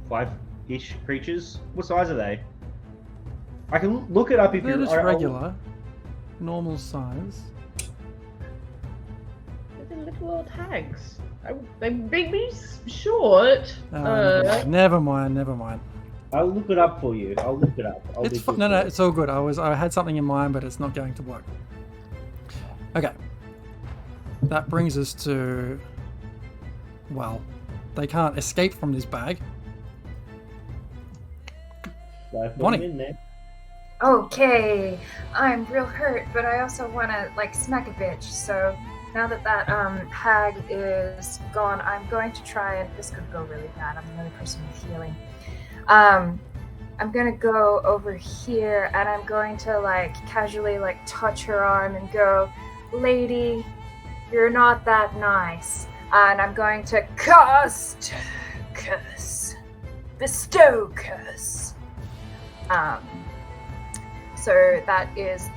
5-ish creatures. What size are they? I can look it up if They're you're just regular, normal size. They're the little old hags. They be short. Never mind. I'll look it up for you. I'll look it up. It's no, it's all good. I had something in mind, but it's not going to work. Okay. That brings us to... Well, they can't escape from this bag. Bonnie. Okay, I'm real hurt, but I also want to like smack a bitch. So now that hag is gone, I'm going to try and this could go really bad. I'm the only person with healing. I'm gonna go over here and I'm going to like casually like touch her arm and go, lady, you're not that nice. And I'm going to cast curse. Bestow curse. So that is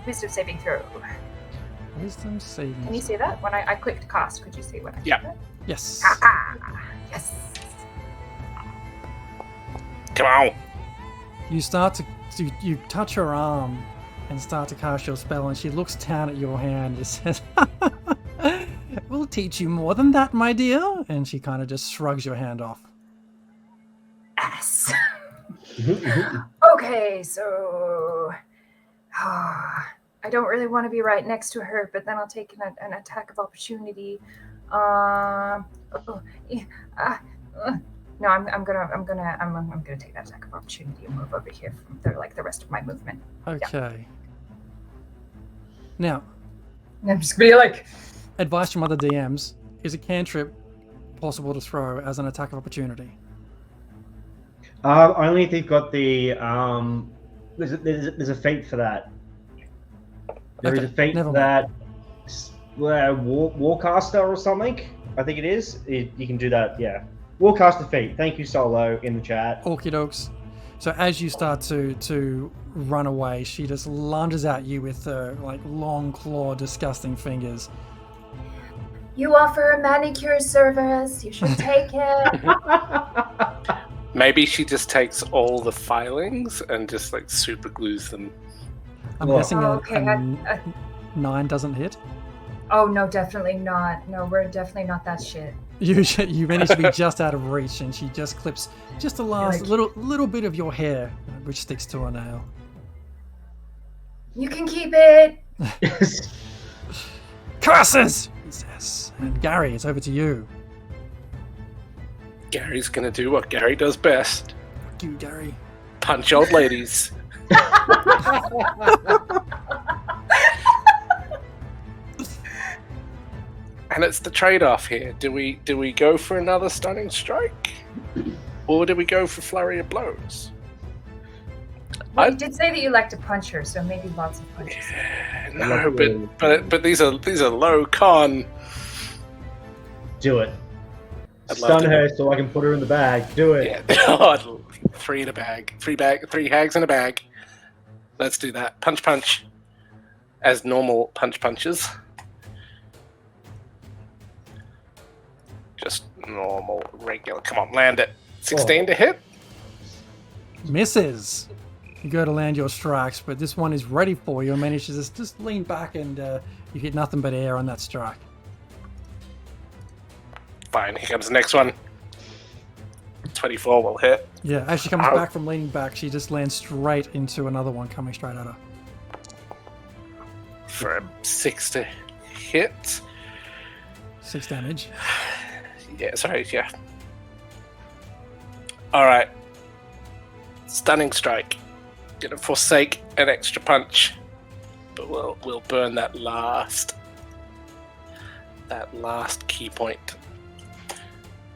wisdom saving throw. Wisdom saving. Can you see that? When I clicked cast, could you see when I Yeah. clicked it? Yes. Yes. Come on. You start to you touch her arm and start to cast your spell, and she looks down at your hand and says, "We'll teach you more than that, my dear." And she kind of just shrugs your hand off. Yes. Okay, so I don't really want to be right next to her, but then I'll take an attack of opportunity. No, I'm gonna take that attack of opportunity and move over here from the rest of my movement. Okay. Now, And I'm just gonna be like, advice from other DMs: is a cantrip possible to throw as an attack of opportunity? Only if they've got the there's a feat for that. There is Okay, a feat never for mind. that. Warcaster or something. I think it is. You can do that. Yeah. Warcaster feat. Thank you, Solo, in the chat. Okie dokes. So as you start to run away, she just lunges at you with her like long claw, disgusting fingers. you offer a manicure service. You should take it. Maybe she just takes all the filings and just like super glues them. I'm Well- guessing Oh, a okay. 9 doesn't hit. Oh no, definitely not. No, we're definitely not that shit. You manage to be just out of reach, and she just clips just the last Like- little bit of your hair, which sticks to her nail. You can keep it. Curses! He says. And Gary, it's over to you. Gary's gonna do what Gary does best: Fuck you, Gary. punch old ladies. And it's the trade-off here. Do we go for another stunning strike, or do we go for flurry of blows? Well, you did say that you like to punch her, so maybe lots of punches. No, but these are low con. Do it. I'd love Stun to. her so I can put her in the bag. Do it. Yeah, oh, 3 in a bag, 3 hags in a bag. Let's do that. Punch, as normal punches. Just normal, regular. Come on, land it. 16 to hit. Misses. You go to land your strikes, but this one is ready for you and manages to just lean back, and you hit nothing but air on that strike. Fine, here comes the next one. 24 will hit. Yeah, as she comes Ow. back from leaning back, she just lands straight into another one coming straight at her. For a 6 to hit. 6 damage. Yeah, sorry, yeah. Alright. Stunning strike. Gonna forsake an extra punch. But we'll burn that last key point.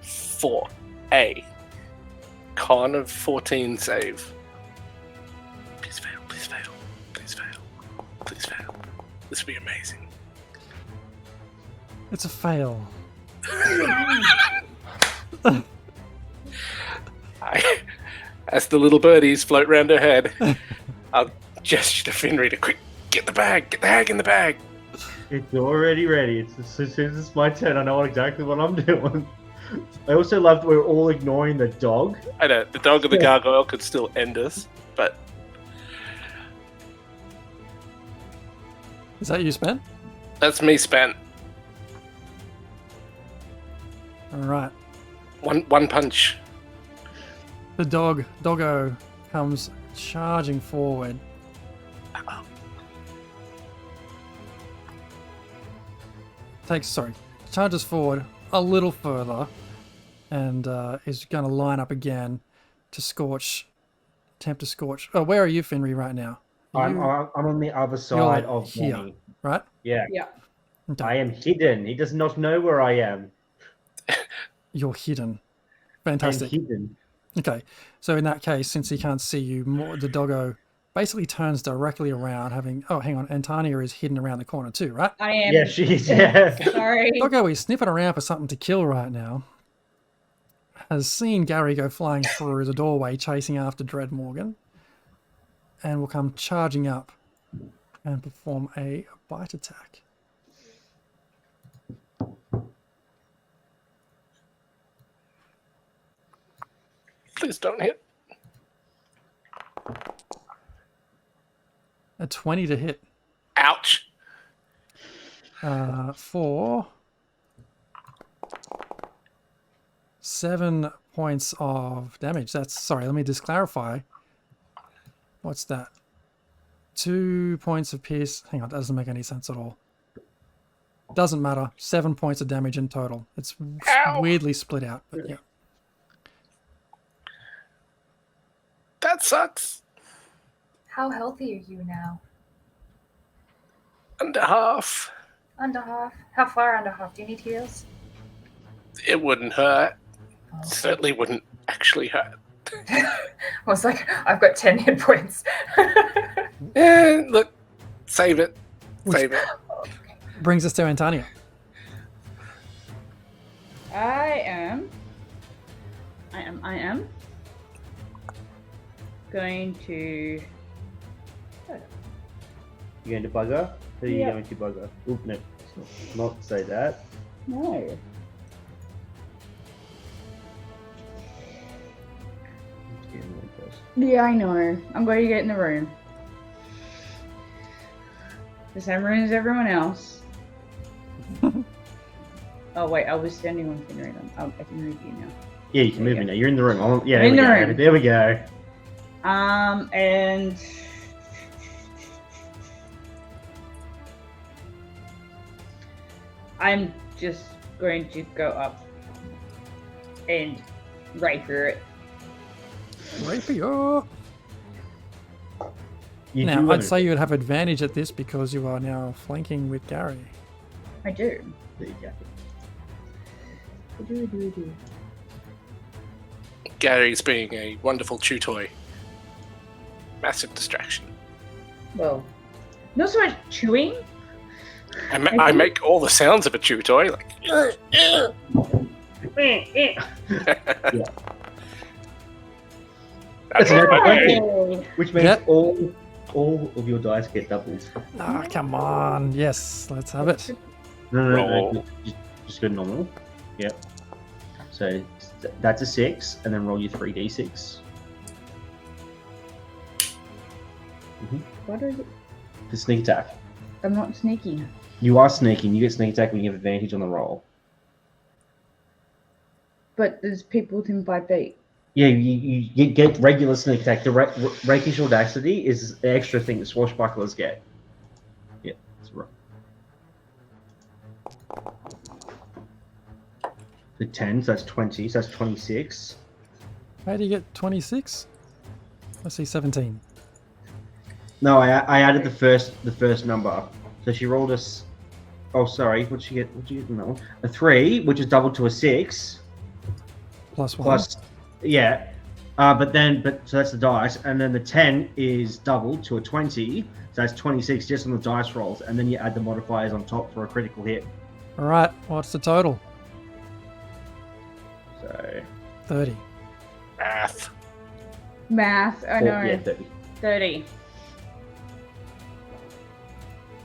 For a con of 14 save. Please fail, please fail, please fail, please fail. This would be amazing. It's a fail. As the little birdies float round her head, I'll gesture to Finry to quick get the hag in the bag. It's already ready. As soon as it's my turn, I know exactly what I'm doing. I also love that we're all ignoring the dog. I know the dog of the gargoyle could still end us, but Is that you, spent? that's me spent. All right. One punch. The doggo, comes charging forward. Charges forward a little further, and is going to line up again to attempt to scorch. Oh, where are you, Finry, right now? I'm on the other side of here. Bonnie. Right? Yeah, Yeah. Okay. I am hidden. He does not know where I am. You're hidden. Fantastic. And hidden. Okay, so in that case, since he can't see you, the doggo basically turns directly around, having... Oh, hang on, Antania is hidden around the corner too, right? I am. Yeah, she is. Yeah. Sorry. Doggo is sniffing around for something to kill right now. Has seen Gary go flying through the doorway, chasing after Dread Morgan, and will come charging up and perform a bite attack. Please don't hit. A 20 to hit. Ouch. For 7 points of damage. That's... Sorry, let me just clarify. What's that? 2 points of pierce. Hang on, that doesn't make any sense at all. Doesn't matter. 7 points of damage in total. It's Ow. weirdly split out, but yeah. That sucks. How healthy are you now? Under half. Under half. How far under half? Do you need heals? It wouldn't hurt. Oh. Certainly wouldn't actually hurt. I was like, I've got 10 hit points. Look, save it. Save it. Brings us to Antonio. I am going to... You going to bugger? Who are you Yep. going to bugger? Oop, no. Not say that. No. Yeah, I know. I'm going to get in the room. The same room as everyone else. Oh wait, I was standing on Finnery. Oh, I can read you now. Yeah, you can move Okay. in now. You're in the room. Yeah, In there the we go. room. There we go. And I'm just going to go up and rapier it. Rapier! You do Now, I'd wanna- say you would have advantage at this because you are now flanking with Gary. I do. There you go. I do. Gary's being a wonderful chew toy. Massive distraction. Well, not so much chewing. I make all the sounds of a chew toy, like. That's That's what I okay. do. Which means Yep. all of your dice get doubled. Ah, come on. Yes, let's have it. No, Roll. just go normal. Yep. So that's a 6, and then roll your 3d6. What is it? The sneak attack. I'm not sneaking. You are sneaking. You get sneak attack when you have advantage on the roll. But there's people within 5 feet. Yeah, you get regular sneak attack. The rakish audacity is the extra thing that swashbucklers get. Yeah, that's right. The 10, so that's 20, so that's 26. How do you get 26? I see 17. No, I added the first number. So she rolled us. Oh, sorry. What'd she get? What'd you get in that one? A 3, which is doubled to a 6. Plus 1. Plus, yeah. So that's the dice, and then the 10 is doubled to a 20. So that's 26 just on the dice rolls, and then you add the modifiers on top for a critical hit. All right, what's the total? So 30. Math. I know. yeah, 30. 30.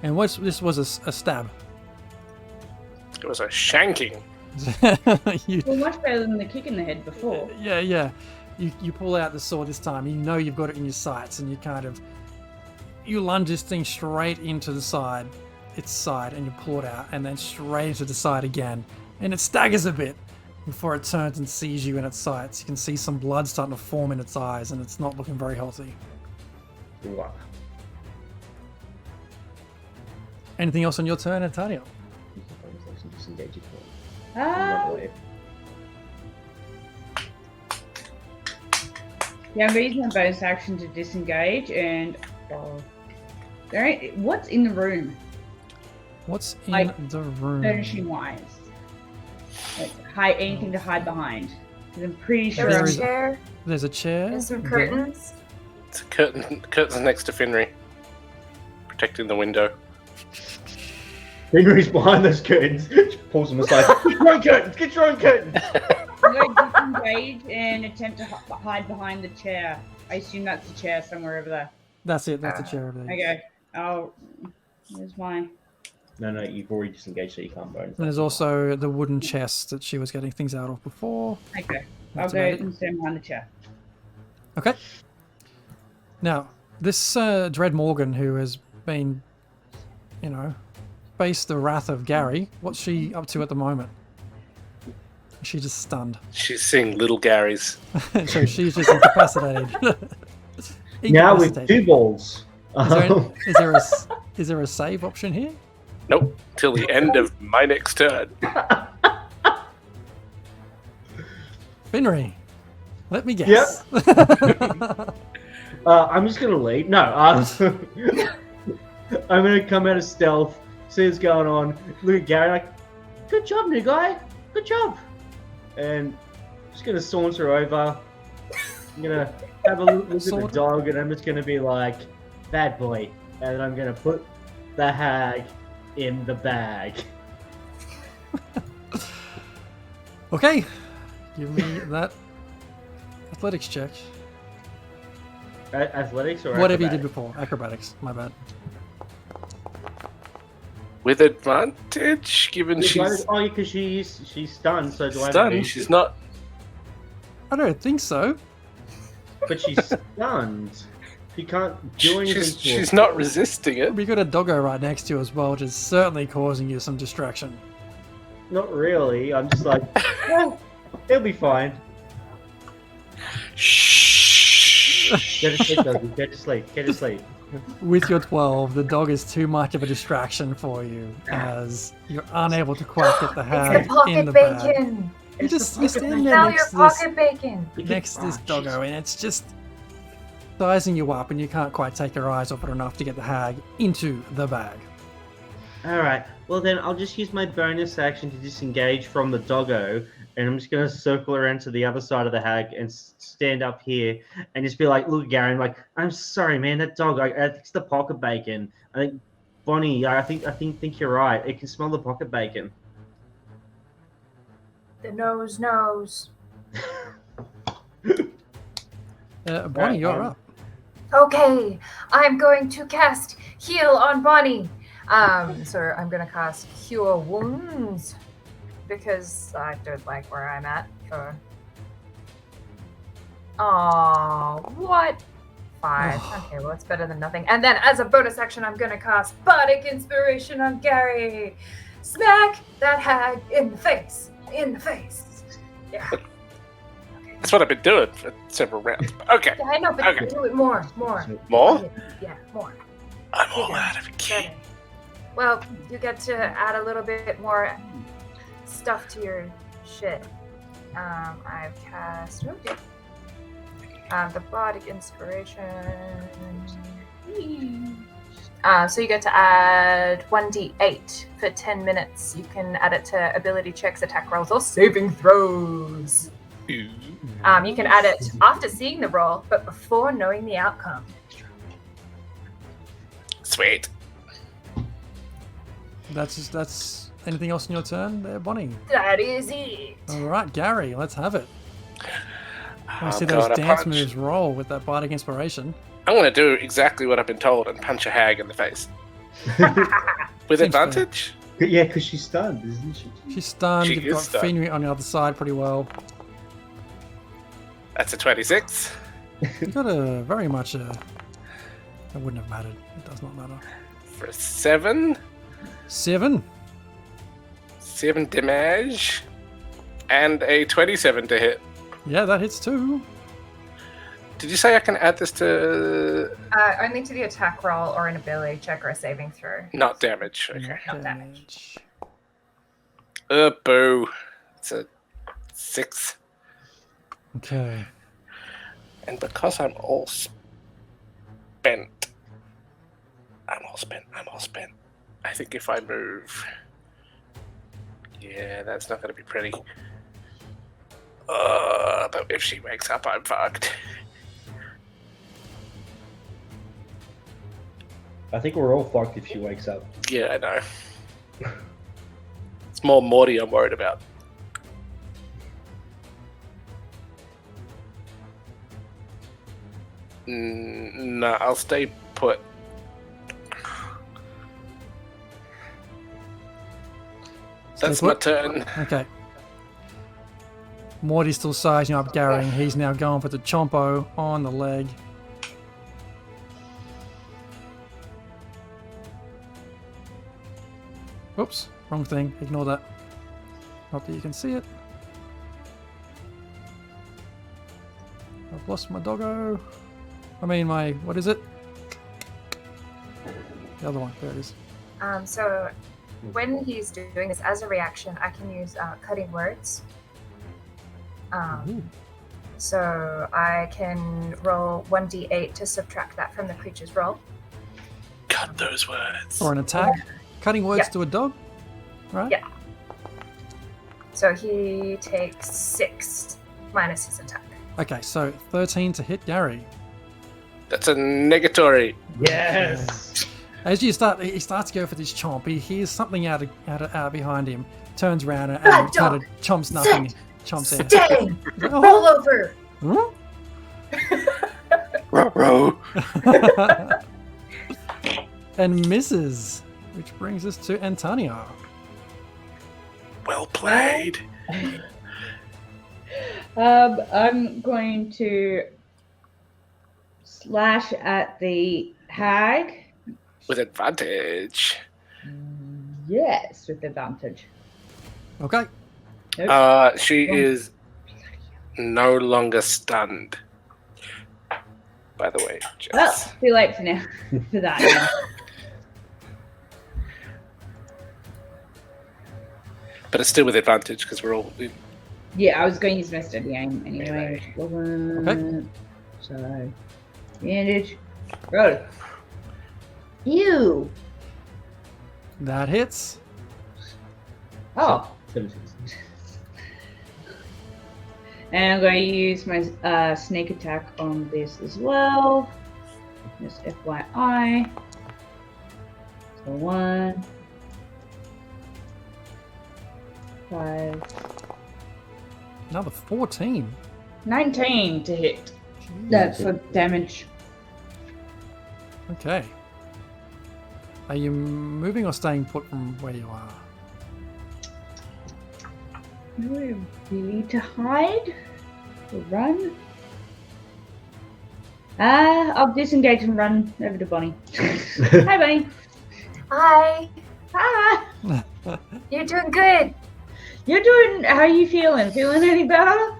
And this was a stab. It was a shanking. you, Well, much better than the kick in the head before. yeah. You pull out the sword this time. You know you've got it in your sights, and you lunge this thing straight into its side, and you pull it out, and then straight into the side again, and it staggers a bit before it turns and sees you in its sights. You can see some blood starting to form in its eyes, and it's not looking very healthy. Wow. Anything else on your turn, Antonio? Disengage your claw. Ah. Yeah, I'm going to use my bonus action to disengage and. What's in the room, What's in Like, the room? furnishing wise? Like, hide anything to hide behind. I'm pretty sure. There's There a is- chair There's a chair. and some there. curtains. It's a curtains next to Finry, protecting the window. Henry's behind those curtains. Pulls them aside. Get your own curtains. Get your own curtains. I'm going to disengage and attempt to hide behind the chair. I assume that's the chair somewhere over there. That's it. That's the chair over there. Okay. Oh, where's my? No, you've already disengaged, so you can't bonus. And there's also the wooden chest that she was getting things out of before. Okay. I'll That's go about it. and stand behind the chair. Okay. Now, this Dread Morgan, who has been, faced the wrath of Gary, what's she up to at the moment? Is she just stunned? She's seeing little Garys. So she's just incapacitated. Now with Incapacitated. 2 balls. Is there a save option here? Nope, till the end of my next turn. Finry, let me guess. I'm just gonna leave. No, I'm gonna come out of stealth, see what's going on, look at Gary like, good job, new guy, good job. And just gonna saunter over. I'm gonna have a look at the Saunter? dog, and I'm just gonna be like, bad boy. And I'm gonna put the hag in the bag. Okay, give me that athletics check. Athletics or Whatever you did acrobatics? before. Acrobatics, my bad. With advantage, given she's Oh, because she's stunned, so do I have stunned. advantage? She's not. I don't think so. But she's stunned. She can't do anything. She's not resisting it. We got a doggo right next to you as well, which is certainly causing you some distraction. Not really. I'm just like, well, it'll be fine. Shh. Get to sleep, Doggy. Get to sleep. Get to sleep. With your 12, the dog is too much of a distraction for you, as you're unable to quite get the It's hag the in pocket the bag. bacon. You stand there Sell next your to this, pocket bacon. next to this doggo, and it's just sizing you up, and you can't quite take your eyes off it enough to get the hag into the bag. Alright, well then I'll just use my bonus action to disengage from the doggo, and I'm just going to circle around to the other side of the hag and stand up here and just be like, look, Gary, I'm like, I'm sorry, man, that dog, it's the pocket bacon. I think, Bonnie, I think you're right. It can smell the pocket bacon. The nose knows. Bonnie, Right, you're up. Okay, I'm going to cast Heal on Bonnie. So I'm gonna cast Cure Wounds because I don't like where I'm at for. Oh, what? 5. Okay, well it's better than nothing. And then as a bonus action, I'm gonna cast Bardic Inspiration on Gary. Smack that hag in the face. In the face. Yeah. That's what I've been doing for several rounds. But okay, Yeah, I know, but Okay. do it more. more? Yeah, more. I'm all out of key. Better. Well, you get to add a little bit more stuff to your shit. I've cast the Bardic Inspiration. So you get to add 1d8 for 10 minutes. You can add it to ability checks, attack rolls, or saving throws. Ooh. You can add it after seeing the roll, but before knowing the outcome. Sweet. That's anything else in your turn there, Bonnie? That is it. All right, Gary, let's have it. I I'm see those gonna dance punch. moves roll with that Bardic Inspiration. I'm going to do exactly what I've been told and punch a hag in the face. With Seems fair. advantage? Yeah, because she's stunned, isn't she? She's stunned. She You've is got stunned. Finry on the other side pretty well. That's a 26. You got a very much a. That wouldn't have mattered. It does not matter. For 7. 7. 7 damage. And a 27 to hit. Yeah, that hits too. Did you say I can add this to... Only to the attack roll or an ability check or a saving throw. Not damage. Okay. Not damage. Boo. It's a 6. Okay. And because I'm all spent... I'm all spent. I think if I move... Yeah, that's not going to be pretty. But if she wakes up, I'm fucked. I think we're all fucked if she wakes up. Yeah, I know. It's more Morty I'm worried about. No, I'll stay put. That's my put? turn. Okay. Morty's still sizing up Gary, and he's now going for the chompo on the leg. Oops, wrong thing. Ignore that. Not that you can see it. I've lost my doggo. I mean my, what is it? The other one, there it is. So when he's doing this as a reaction, I can use cutting words. So I can roll 1d8 to subtract that from the creature's roll. Cut those words. Or an attack. Cutting words Yeah. to a dog, right? Yeah. So he takes 6 minus his attack. Okay, so 13 to hit Gary. That's a negatory. Yes. As he starts to go for this chomp, he hears something out behind him, turns around and Bad kind of dog. chomps nothing. Chomps air. Stay! Oh. Roll over! Ruh-roh. And misses, which brings us to Antonio. Well played. I'm going to slash at the hag. With advantage. Yes, with advantage. Okay. Nope. She is no longer stunned. By the way, Well, Jess. too late for now. For that. Now. But it's still with advantage because we're all. Yeah, I was going to use my steady aim anyway. Okay. So, bandage. Roll. Ew. That hits. Oh. 17. And I'm going to use my snake attack on this as well. Just FYI. So 1, 5, Another 14. 19 to hit. Jeez. That's for damage. Okay. Are you moving or staying put from where you are? Do we need to hide? Or run? I'll disengage and run over to Bonnie. Hi, Bonnie. Hi! Hi. You're doing good! You're doing. How are you feeling? Feeling any better?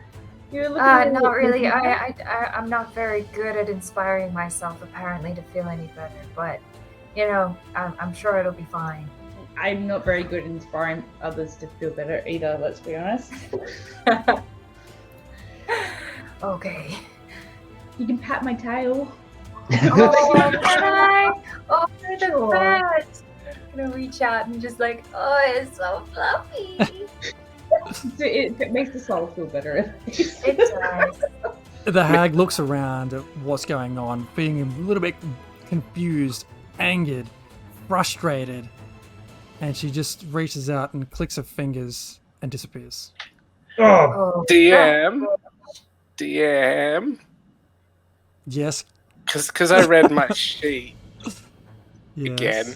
You're looking. a little- Not really. I'm not very good at inspiring myself, apparently, to feel any better. But, you know, I'm sure it'll be fine. I'm not very good at inspiring others to feel better either. Let's be honest. Okay. You can pat my tail. Oh, can I? Oh, you're the Sure. best! I'm gonna reach out and just like, oh, it's so fluffy. It makes the soul feel better. It does. The hag looks around at what's going on, being a little bit confused, angered, frustrated, and she just reaches out and clicks her fingers and disappears. Oh, Oh, DM. Yes. Because I read my sheet Yes. again.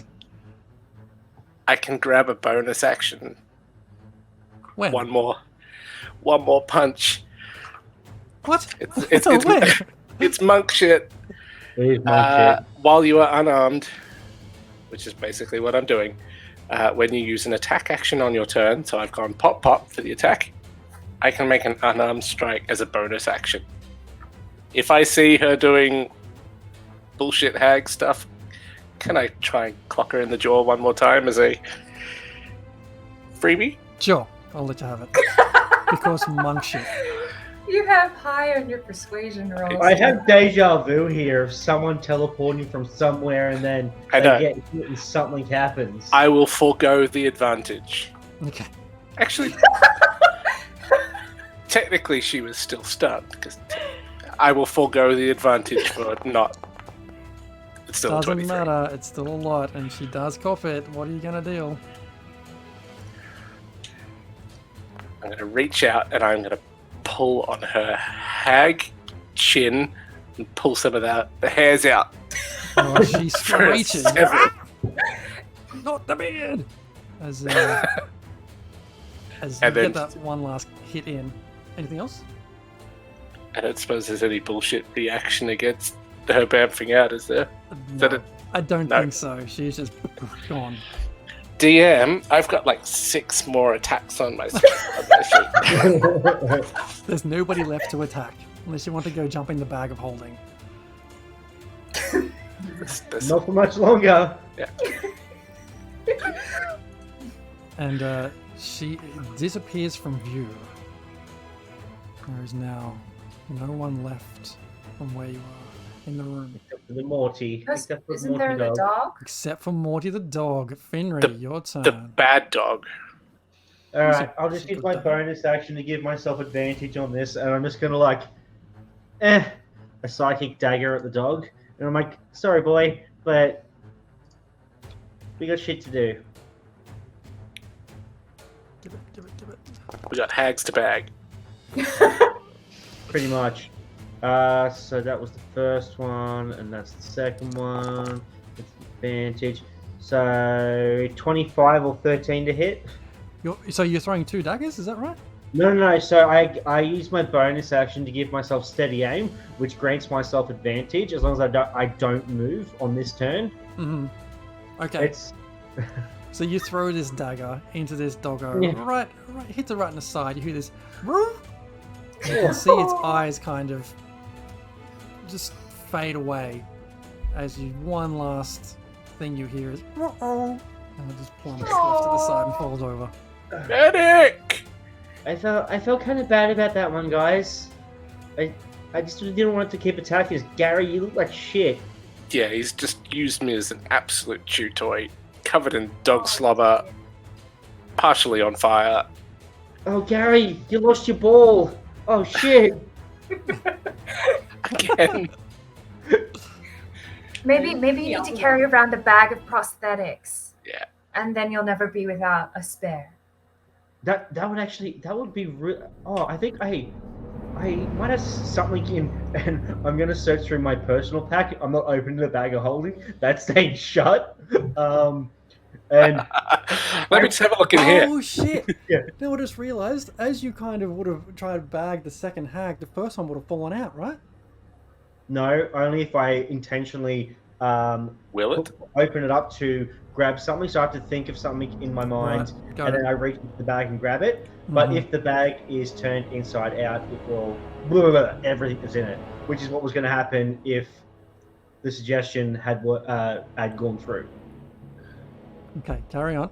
I can grab a bonus action. When? One more punch. What? It's When? it's monk shit. leave my shit. While you are unarmed, which is basically what I'm doing. When you use an attack action on your turn, so I've gone pop pop for the attack, I can make an unarmed strike as a bonus action. If I see her doing bullshit hag stuff, can I try and clock her in the jaw one more time as a freebie? Sure, I'll let you have it. Because monk shit. you have high on your persuasion rolls. I have deja vu here of someone teleporting from somewhere and then I they know. get hit and something happens. I will forego the advantage. Okay. Actually, technically she was still stunned, because I will forego the advantage for not. It's still a Doesn't 23. matter. It's still a lot, and she does cop it. What are you gonna deal? I'm going to reach out and I'm going to pull on her hag chin and pull some of the hairs out. Oh, she For a screeches. 7. Not the beard. As you And then- get that one last hit in. Anything else? I don't suppose there's any bullshit reaction against her bamfing out, is there? No, that it? I don't No. think so. She's just gone. DM, I've got like 6 more attacks on my sheet. There's nobody left to attack, unless you want to go jump in the bag of holding. Not for much longer. And she disappears from view. There is now no one left from where you are in the room, Except for the Morty. Except for Isn't there the dog. dog? except for Morty the dog. Finry, your turn. The bad dog. Alright, I'll just He's a use good my dog. bonus action to give myself advantage on this, and I'm just gonna like, a psychic dagger at the dog. And I'm like, sorry boy, but we got shit to do. Give it. We got hags to bag. Pretty much. So that was the first one, and that's the second one. It's advantage. So 25 or 13 to hit. So you're throwing 2 daggers, is that right? No. So I use my bonus action to give myself steady aim, which grants myself advantage as long as I don't move on this turn. Mm-hmm. Okay. It's So you throw this dagger into this doggo, Yeah. right, hits it right in the side. You hear this, "Woo!" You can see its eyes kind of just fade away as you one last thing you hear is "Uh-oh," and it just plummets off to the side and falls over. Medic! I felt kind of bad about that one, guys. I just didn't want it to keep attacking us. Gary, you look like shit. Yeah, he's just used me as an absolute chew toy, covered in dog slobber, partially on fire. Oh, Gary, you lost your ball. Oh shit. Again. Maybe you need to carry around a bag of prosthetics. Yeah. And then you'll never be without a spare. That would be oh, I think I might have something in, and I'm gonna search through my personal pack. I'm not opening the bag of holding. That's staying shut. And Let me just have a look in here. Oh shit! Yeah. Now I just realised, as you kind of would have tried to bag the second hag, the first one would have fallen out, right? no, only if I intentionally Will it? open it up to grab something. So I have to think of something in my mind, Right, got and then it. I reach into the bag and grab it. But Mhm. if the bag is turned inside out, it will everything that's in it, which is what was going to happen if the suggestion had gone through. Okay, carry on.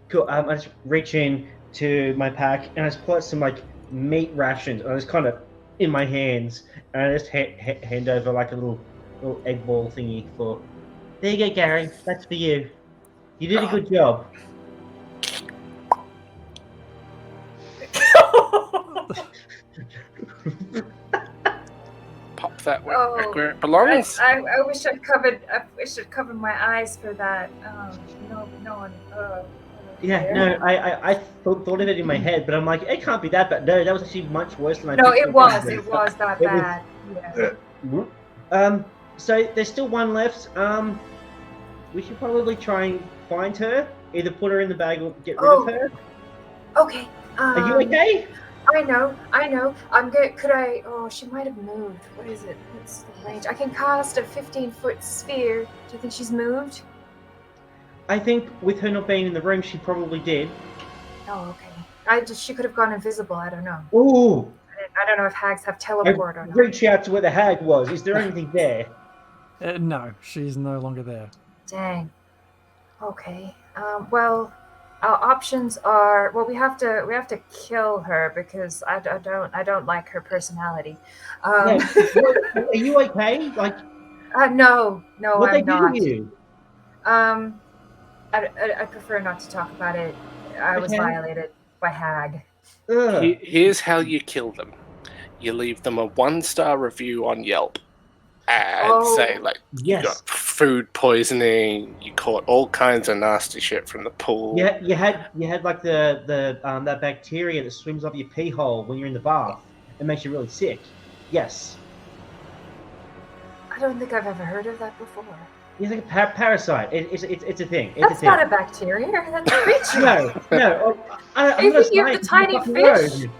Cool. I just reach in to my pack and I just pull out some like meat rations. And I just kind of in my hands, and I just hand over like a little egg ball thingy for. There you go, Gary. That's for you. You did a good job. Pop that one Oh, back where it belongs. I wish I'd covered. I wish I'd covered my eyes for that. No one. Yeah, no, I thought of it in my head, but I'm like, it can't be that bad. No, that was actually much worse than I No, thought it was. It was that It was- bad. Yeah. So there's still one left. We should probably try and find her. Either put her in the bag or get rid of her. Okay. Are you okay? I know. I'm good. Could I? Oh, she might have moved. What is it? What's the range? I can cast a 15-foot sphere. Do you think she's moved? I think with her not being in the room, she probably did. Oh, okay. She could have gone invisible. I don't know. Ooh! I don't know if hags have I teleport or not. reach out to where the hag was. Is there anything there? No, she's no longer there. Dang. Okay. Well, our options are we have to kill her because I don't like her personality. Yeah, are you okay? Like, No, what they I'm do not. to you? I prefer not to talk about it. I was Okay. violated by hag. Ugh. Here's how you kill them. You leave them a 1-star review on Yelp and say, like, you Yes. got food poisoning, you caught all kinds of nasty shit from the pool. Yeah, you had like the that bacteria that swims up your pee hole when you're in the bath and makes you really sick. Yes. I don't think I've ever heard of that before. It's like a parasite. It's a thing. It's That's a thing. not a bacteria. That's a creature. No. I'm Are you not thinking of the tiny fucking fish? road.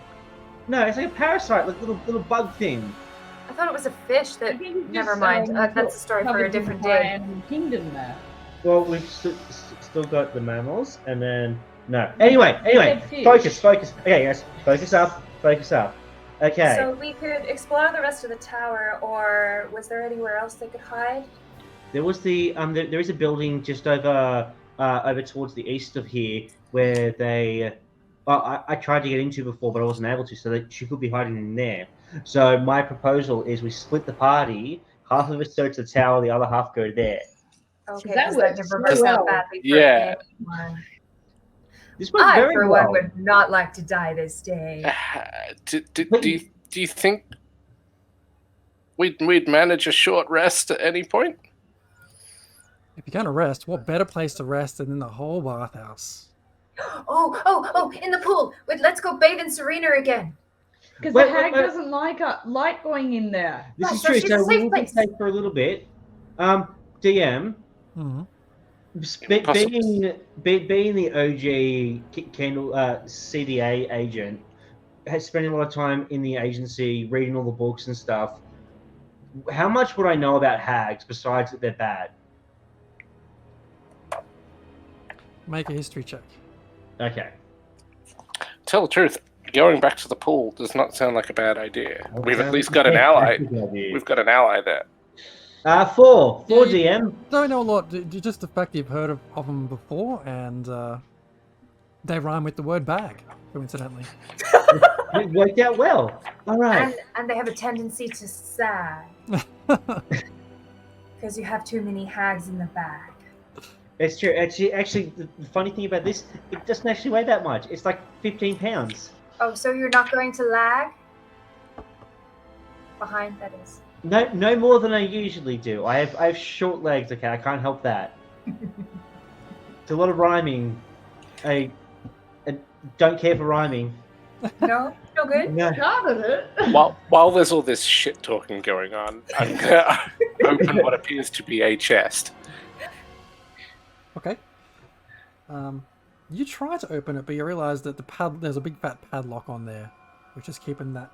No, it's like a parasite, like little bug thing. I thought it was a fish I that. think it's Never just, mind. That's a story for a covered in different fire day. and kingdom there. Well, we've still got the mammals, and then no. Anyway, said fish. focus. Okay, guys, focus up. Okay. So we could explore the rest of the tower, or was there anywhere else they could hide? There was there is a building just over towards the east of here where they. I tried to get into before, but I wasn't able to, so that she could be hiding in there. So my proposal is we split the party. Half of us search the tower, the other half go there. Okay, That because works that so never works out well. badly for Yeah. anyone. This went I, very for well. one, would not like to die this day. Do you think we'd manage a short rest at any point? If you're going to rest, what better place to rest than in the whole bathhouse? Oh, in the pool. Wait, let's go bathe in Serena again. Because Wait, the hag wait. doesn't like light going in there. This Right, is so true. she's So a we safe will be place. safe for a little bit. DM, Hmm. being the OG Candle CDA agent, has spent a lot of time in the agency, reading all the books and stuff. How much would I know about hags besides that they're bad? Make a history check. Okay. Tell the truth, going back to the pool does not sound like a bad idea. We've at least got an ally. We've got an ally there. 4 Yeah, you- DM. Don't know a lot. Just the fact you've heard of them before, and they rhyme with the word bag, coincidentally. It worked out well. All right. And they have a tendency to sag because you have too many hags in the bag. It's true. Actually, the funny thing about this, it doesn't actually weigh that much. It's like 15 pounds. Oh, so you're not going to lag? Behind, that is. No more than I usually do. I have short legs. Okay, I can't help that. It's a lot of rhyming. I don't care for rhyming. No good? No. Started it. While there's all this shit talking going on, I'm gonna open what appears to be a chest. Okay. You try to open it, but you realise that there's a big fat padlock on there, which is keeping that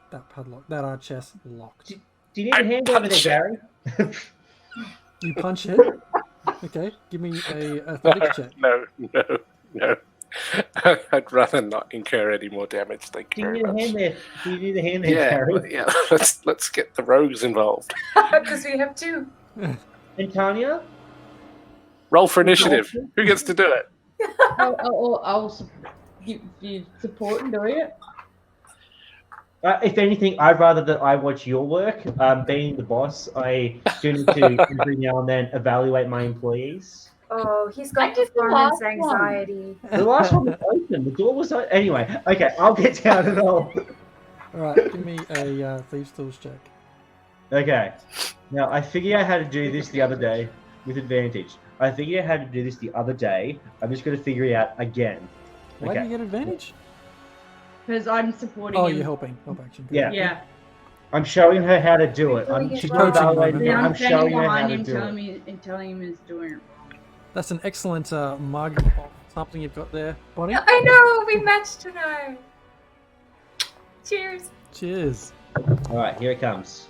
chest locked. Do you need a hand over there, Gary? You punch it. Okay, give me a athletics check. No. I'd rather not incur any more damage. Thank Do you you very need a much. hand there? Do you need a hand there, Yeah, Gary? yeah. Let's get the rogues involved. Because we have two. And Tanya? Roll for initiative. Who gets to do it? I'll give you support in doing it. If anything, I'd rather that I watch your work. Being the boss, I do need to every now and then evaluate my employees. Oh, he's I got did the performance last one. anxiety. The last one was open. The door was open. Anyway, okay, I'll get down and all. All right, give me a thieves' tools check. Okay. Now, I figured out how to do this the other day with advantage. I figured out how to do this the other day. I'm just going to figure it out again. Why do Okay. you get advantage? Because I'm supporting Oh, him. you're helping. Help action. Yeah. Yeah. I'm showing her how to do it. Doing it She's wrong. evaluating Yeah, it. I'm I'm standing showing her how behind to him, do it. telling him he's doing it wrong. That's an excellent mug of something you've got there, Bonnie. I know, we matched tonight. Cheers. Cheers. All right, here it comes.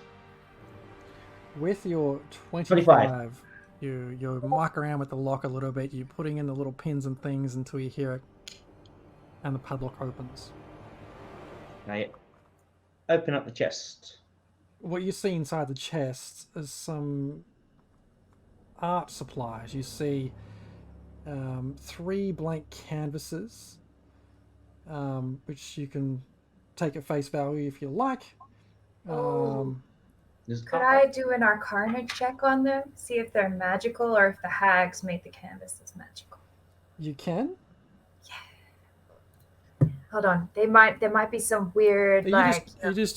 With your 25. 25, you muck around with the lock a little bit. You're putting in the little pins and things until you hear it, and the padlock opens. Now, open up the chest. What you see inside the chest is some art supplies. You see 3 blank canvases, which you can take at face value if you like. Could I do an Arcana check on them? See if they're magical or if the hags made the canvases magical. You can. Hold on. There might be some weird Are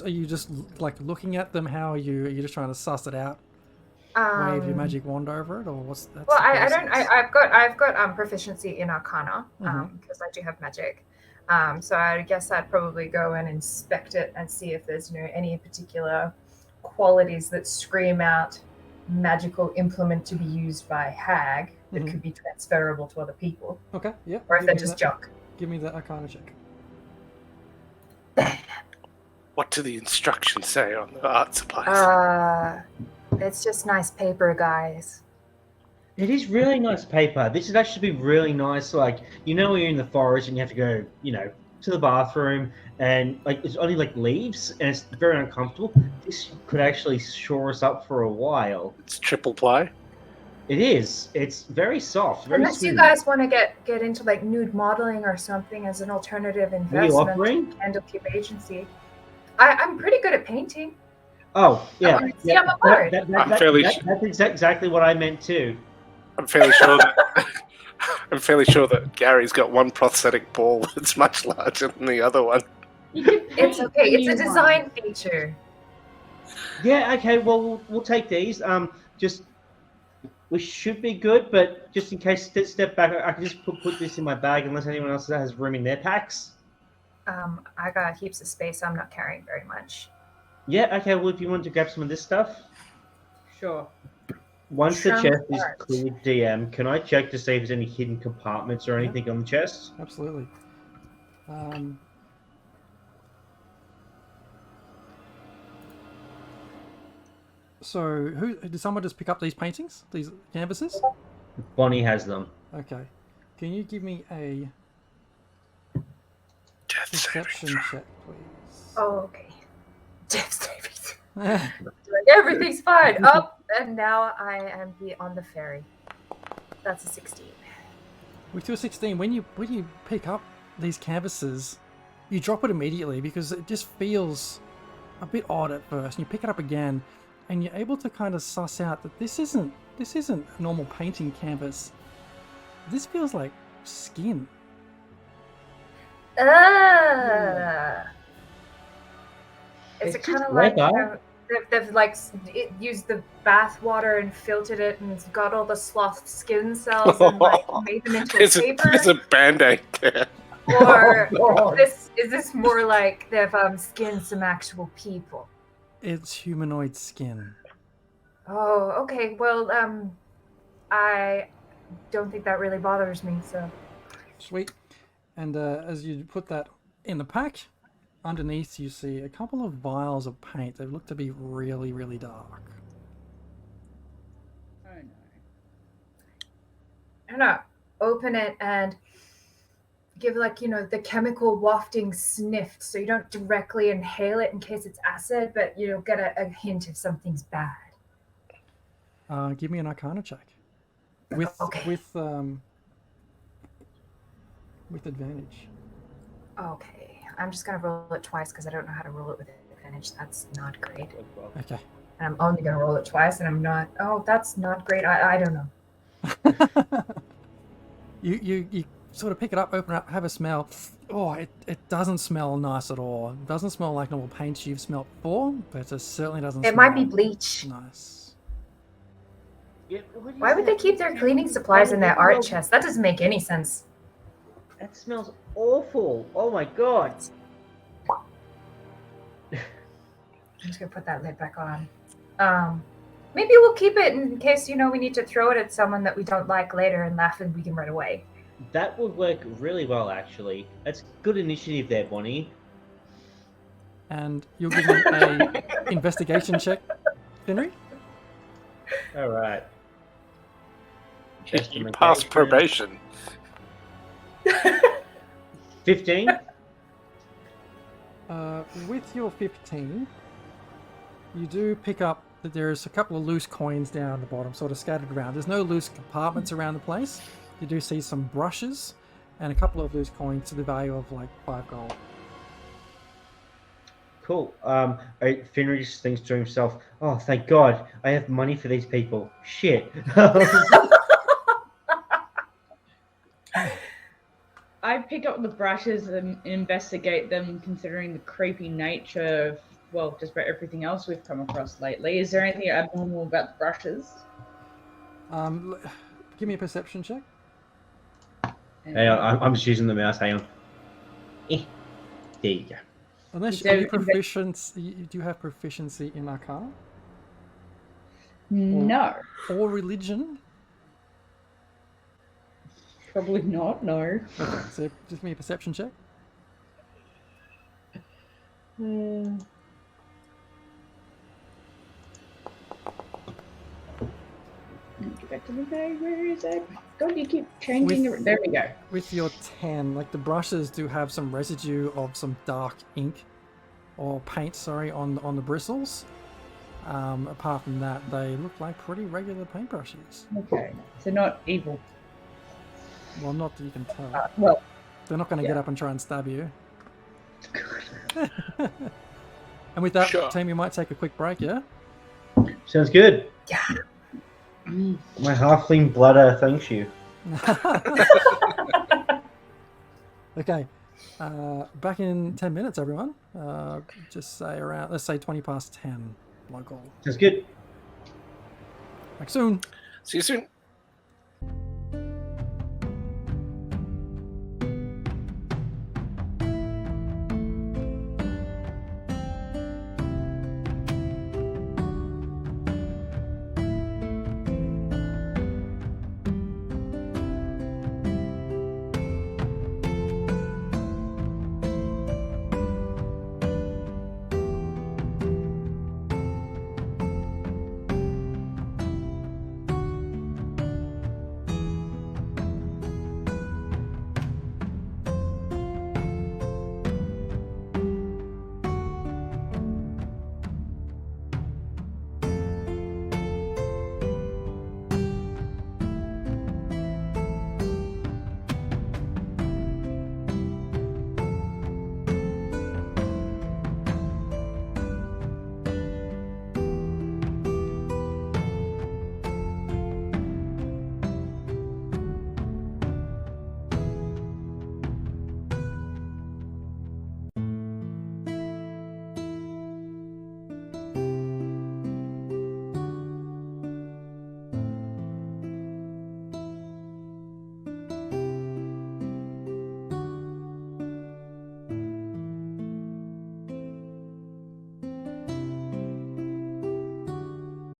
you just like looking at them? How are you? Are you just trying to suss it out? Wave your magic wand over it, or what's that? Well, I don't. I've got proficiency in Arcana because I do have magic. So I guess I'd probably go and inspect it and see if there's any particular qualities that scream out magical implement to be used by Hag that could be transferable to other people. Okay, yeah. Or if they're just junk. Give me the Arcana check. What do the instructions say on the art supplies? It's just nice paper, guys. It is really nice paper. This would actually be really nice. Like, when you're in the forest and you have to go, to the bathroom and it's only leaves and it's very uncomfortable. This could actually shore us up for a while. It's triple ply. It is. It's very soft. Very Unless smooth. you guys want to get into nude modeling or something as an alternative investment. Are you offering? Candlekeep Agency. I'm pretty good at painting. Oh, yeah. I'm a bard. That's exactly what I meant too. I'm fairly sure that Gary's got one prosthetic ball that's much larger than the other one. It's okay. It's a design feature. Yeah. Okay. Well, we'll take these. We should be good, but just in case, step back. I can just put this in my bag unless anyone else has room in their packs. I got heaps of space. I'm not carrying very much. Yeah. Okay. Well, if you want to grab some of this stuff. Sure. Once the chest is cleared, DM, can I check to see if there's any hidden compartments or anything on the chest? Absolutely. So, did someone just pick up these paintings, these canvases? Bonnie has them. Okay. Can you give me a Death perception check, please? Oh, okay. Death savings. Everything's fine. And now I am on the ferry. That's a 16. With your 16, when you pick up these canvases, you drop it immediately because it just feels a bit odd at first. And you pick it up again, and you're able to kind of suss out that this isn't a normal painting canvas. This feels like skin. Is it kind of like they've used the bath water and filtered it and it's got all the sloth skin cells and made them into paper? There's a band-aid there. Or is this more like they've skinned some actual people? It's humanoid skin. Oh, okay. Well, I don't think that really bothers me, so. Sweet. And as you put that in the pack, underneath you see a couple of vials of paint. They look to be really, really dark. Oh no. I'm gonna open it and give the chemical wafting sniff, so you don't directly inhale it in case it's acid, but get a hint if something's bad. Give me an Arcana check. With advantage. Okay, I'm just gonna roll it twice because I don't know how to roll it with advantage. That's not great. Okay. And I'm only gonna roll it twice, and I'm not. Oh, that's not great. I don't know. You sort of pick it up, open it up, have a smell. Oh, it doesn't smell nice at all. It doesn't smell like normal paints you've smelled before, but it certainly doesn't. It might be bleach. Nice. Yeah, Why would they keep their cleaning supplies in their art chest? That doesn't make any sense. That smells awful. Oh my god. I'm just gonna put that lid back on. Maybe we'll keep it in case we need to throw it at someone that we don't like later and laugh and we can run away. That would work really well, actually. That's good initiative there, Bonnie. And you'll give me a investigation check, Henry. All right. You passed probation. 15. With your 15, you do pick up that there's a couple of loose coins down the bottom, sort of scattered around. There's no loose compartments around the place. You do see some brushes and a couple of loose coins to the value of 5 gold. Cool. Finnery just thinks to himself, "Oh, thank God, I have money for these people." Shit. I pick up the brushes and investigate them, considering the creepy nature of, well, just about everything else we've come across lately. Is there anything abnormal about the brushes? Give me a perception check. Hang on, I'm just using the mouse. Hang on. There you go. Unless So are you proficient, do you have proficiency in Arcana No, or religion? probably not. No. Okay, so just give me a perception check. Get back to the bag. Where is it? God, you keep changing. There we go. With your 10, like the brushes do have some residue of some dark ink or paint, sorry, on the bristles. Apart from that, they look like pretty regular paintbrushes. Okay, so not evil. Well, not that you can tell. Well, They're not going to get up and try and stab you. And with that, Sure. team, you might take a quick break, yeah? Sounds good. Yeah. My halfling bladder thanks you. Okay. Back in 10 minutes, everyone. Just say around, let's say 20 past 10 local. Sounds good. Back soon. See you soon.